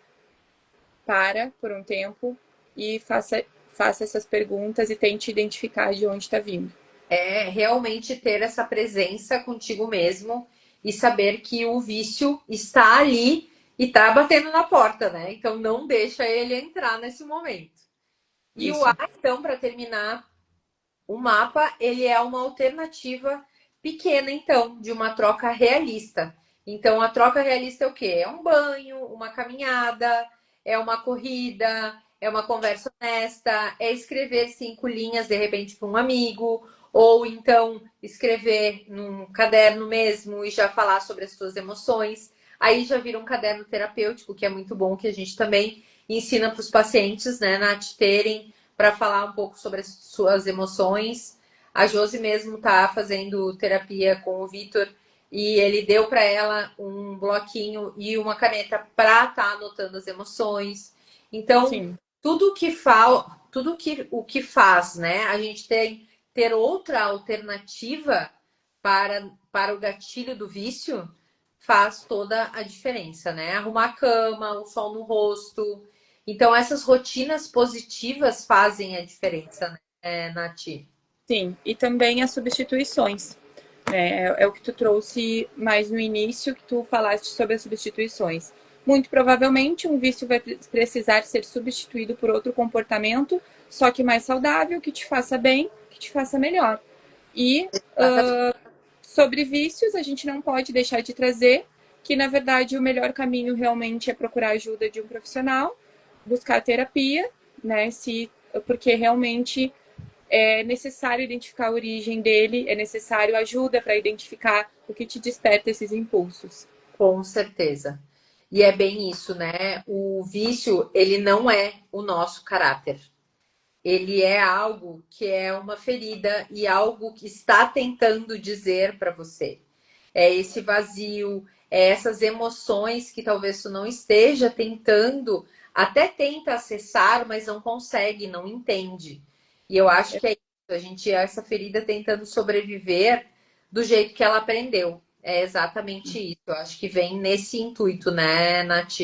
para por um tempo e faça essas perguntas e tente identificar de onde está vindo. É realmente ter essa presença contigo mesmo e saber que o vício está ali e está batendo na porta, né? Então não deixa ele entrar nesse momento. E o A, Isso. então, para terminar, o mapa, ele é uma alternativa pequena, então, de uma troca realista. Então, a troca realista é o quê? É um banho, uma caminhada, é uma corrida, é uma conversa honesta, é escrever 5 linhas, de repente, para um amigo, ou então escrever num caderno mesmo e já falar sobre as suas emoções. Aí já vira um caderno terapêutico, que é muito bom, que a gente também ensina para os pacientes, né, Nath, terem para falar um pouco sobre as suas emoções. A Josi mesmo tá fazendo terapia com o Vitor e ele deu para ela um bloquinho e uma caneta para estar tá anotando as emoções. Então, Sim. o que faz, né? A gente tem ter outra alternativa para o gatilho do vício faz toda a diferença, né? Arrumar a cama, o sol no rosto, então, essas rotinas positivas fazem a diferença, né, Nath? Sim. E também as substituições. É o que tu trouxe mais no início, que tu falaste sobre as substituições. Muito provavelmente, um vício vai precisar ser substituído por outro comportamento, só que mais saudável, que te faça bem, que te faça melhor. E sobre vícios, a gente não pode deixar de trazer que, na verdade, o melhor caminho realmente é procurar ajuda de um profissional, buscar terapia, né? Porque realmente é necessário identificar a origem dele, é necessário ajuda para identificar o que te desperta esses impulsos. Com certeza. E é bem isso, né? O vício, ele não é o nosso caráter. Ele é algo que é uma ferida e algo que está tentando dizer para você. É esse vazio, é essas emoções que talvez tu não esteja tentando, até tenta acessar, mas não consegue, não entende. E eu acho que é isso, a gente essa ferida tentando sobreviver do jeito que ela aprendeu. É exatamente isso. Eu acho que vem nesse intuito, né, Nath?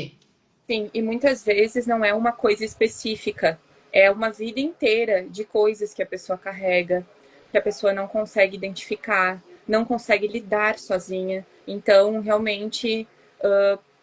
Sim, e muitas vezes não é uma coisa específica, é uma vida inteira de coisas que a pessoa carrega, que a pessoa não consegue identificar, não consegue lidar sozinha. Então, realmente,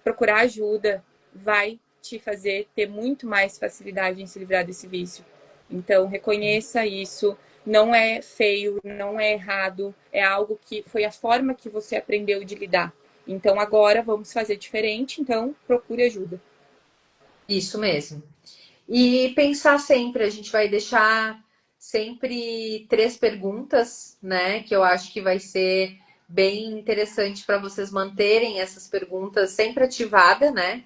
procurar ajuda vai te fazer ter muito mais facilidade em se livrar desse vício. Então, reconheça isso. Não é feio, não é errado, é algo que foi a forma que você aprendeu de lidar. Então, agora vamos fazer diferente, então procure ajuda. Isso mesmo. E pensar sempre, a gente vai deixar sempre 3 perguntas, né? Que eu acho que vai ser bem interessante para vocês manterem essas perguntas sempre ativadas, né?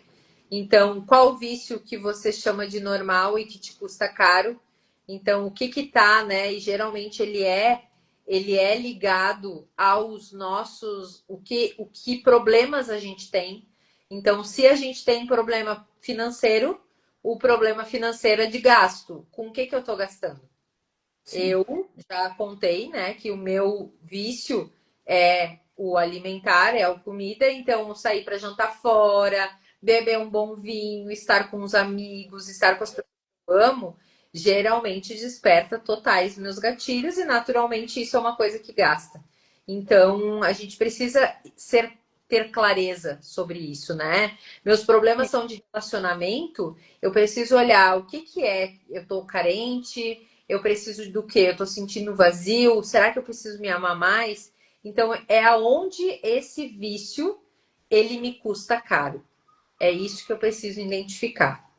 Então, qual vício que você chama de normal e que te custa caro? Então, o que que tá, né? E geralmente ele é ligado aos nossos o que problemas a gente tem. Então, se a gente tem problema financeiro, o problema financeiro é de gasto. Com o que eu estou gastando? Sim. Eu já contei, né, que o meu vício é o alimentar, é a comida. Então, sair para jantar fora, beber um bom vinho, estar com os amigos, estar com as pessoas que eu amo, geralmente desperta totais meus gatilhos e, naturalmente, isso é uma coisa que gasta. Então, a gente precisa ter clareza sobre isso, né? Meus problemas são de relacionamento, eu preciso olhar o que é, eu tô carente, eu preciso do quê? Eu tô sentindo vazio, será que eu preciso me amar mais? Então, é aonde esse vício, ele me custa caro. É isso que eu preciso identificar.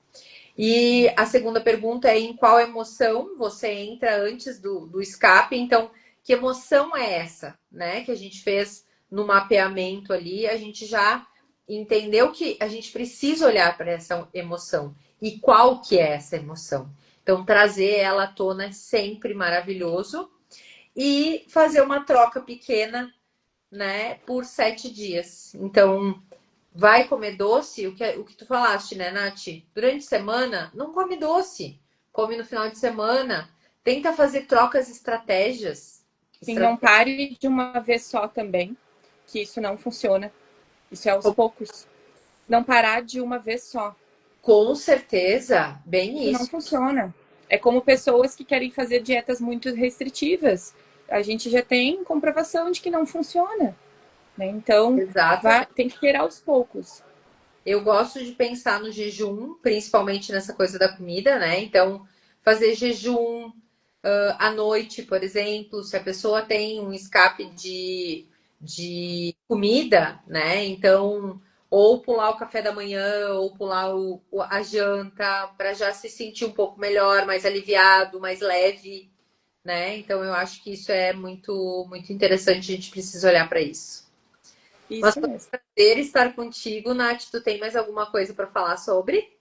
E a segunda pergunta é em qual emoção você entra antes do escape. Então, que emoção é essa, né? Que a gente fez no mapeamento ali, a gente já entendeu que a gente precisa olhar para essa emoção. E qual que é essa emoção? Então, trazer ela à tona é sempre maravilhoso. E fazer uma troca pequena, né, por 7 dias. Então, vai comer doce, o que tu falaste, né, Nath? Durante a semana, não come doce. Come no final de semana. Tenta fazer trocas estratégias. Sim, não pare de uma vez só também, que isso não funciona. Isso é aos poucos. Não parar de uma vez só. Com certeza, bem Isso não isso. funciona. É como pessoas que querem fazer dietas muito restritivas. A gente já tem comprovação de que não funciona. Né? Então, Exatamente. tem que ter aos poucos. Eu gosto de pensar no jejum, principalmente nessa coisa da comida, né? Então, fazer jejum à noite, por exemplo, se a pessoa tem um escape de comida, né? Então, ou pular o café da manhã, ou pular a janta, para já se sentir um pouco melhor, mais aliviado, mais leve, né? Então, eu acho que isso é muito, muito interessante, a gente precisa olhar para isso. Mas Isso foi um mesmo. prazer estar contigo, Nath. Tu tem mais alguma coisa para falar sobre?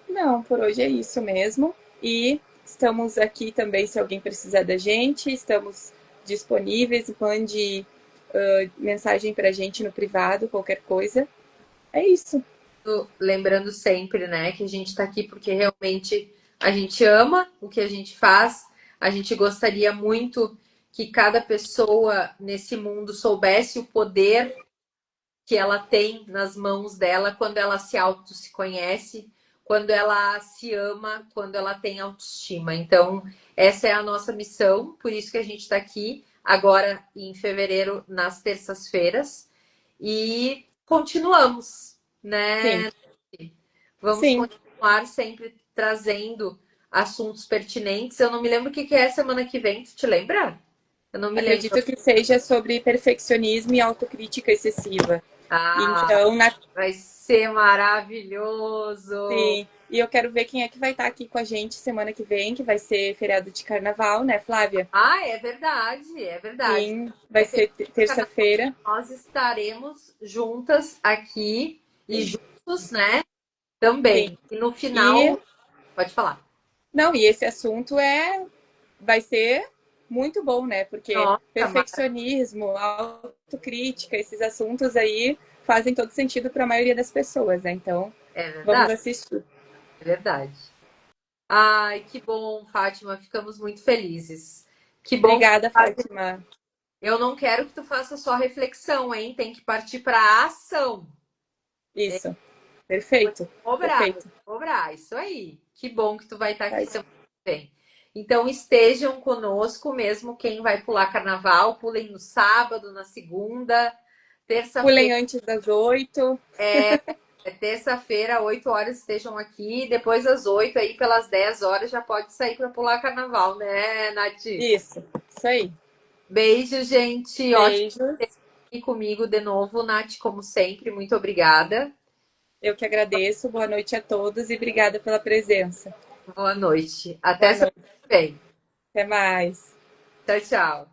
Não, por hoje é isso mesmo. E estamos aqui também, se alguém precisar da gente, estamos disponíveis. Mande mensagem para a gente no privado, qualquer coisa. É isso. Lembrando sempre, né, que a gente está aqui porque realmente a gente ama o que a gente faz. A gente gostaria muito que cada pessoa nesse mundo soubesse o poder que ela tem nas mãos dela quando ela se conhece, quando ela se ama, quando ela tem autoestima. Então, essa é a nossa missão, por isso que a gente está aqui agora em fevereiro, nas terças-feiras, e continuamos, Sim, né? Vamos sim. continuar sempre trazendo assuntos pertinentes. Eu não me lembro o que é semana que vem, tu te lembra? Eu não me lembro. Acredito que seja sobre perfeccionismo e autocrítica excessiva. Ah, Então, vai ser maravilhoso. sim. E eu quero ver quem é que vai estar aqui com a gente semana que vem, que vai ser feriado de carnaval, né, Flávia? Ah, é verdade, é verdade. Sim, vai É feliz ser carnaval. terça-feira. Nós estaremos juntas aqui e juntos, né? Também. Sim. E no E final, pode falar. não, e esse assunto vai ser muito bom, né? Porque Nossa, perfeccionismo, autocrítica, esses assuntos aí fazem todo sentido para a maioria das pessoas, né? Então, é vamos verdade, assistir. é verdade. Ai, que bom, Fátima. Ficamos muito felizes. Que bom. Obrigada, Fátima. Eu não quero que tu faça só reflexão, hein? Tem que partir para a ação. Isso. Vou te Perfeito. cobrar, vou te Perfeito. cobrar. Isso aí. Que bom que tu vai estar aqui Faz. semana que vem. Então estejam conosco, mesmo quem vai pular carnaval, pulem no sábado, na segunda, Pulem terça-feira. antes das 8. É terça-feira, 8 horas estejam aqui. Depois das 8, aí pelas 10 horas já pode sair para pular carnaval, né, Nath? Isso aí. Beijo, gente. Ótimo Beijos. ter aqui comigo de novo, Nath, como sempre. Muito obrigada. Eu que agradeço. Boa noite a todos e obrigada pela presença. Boa noite. Até Boa semana noite. que vem. Até mais. Tchau, tchau.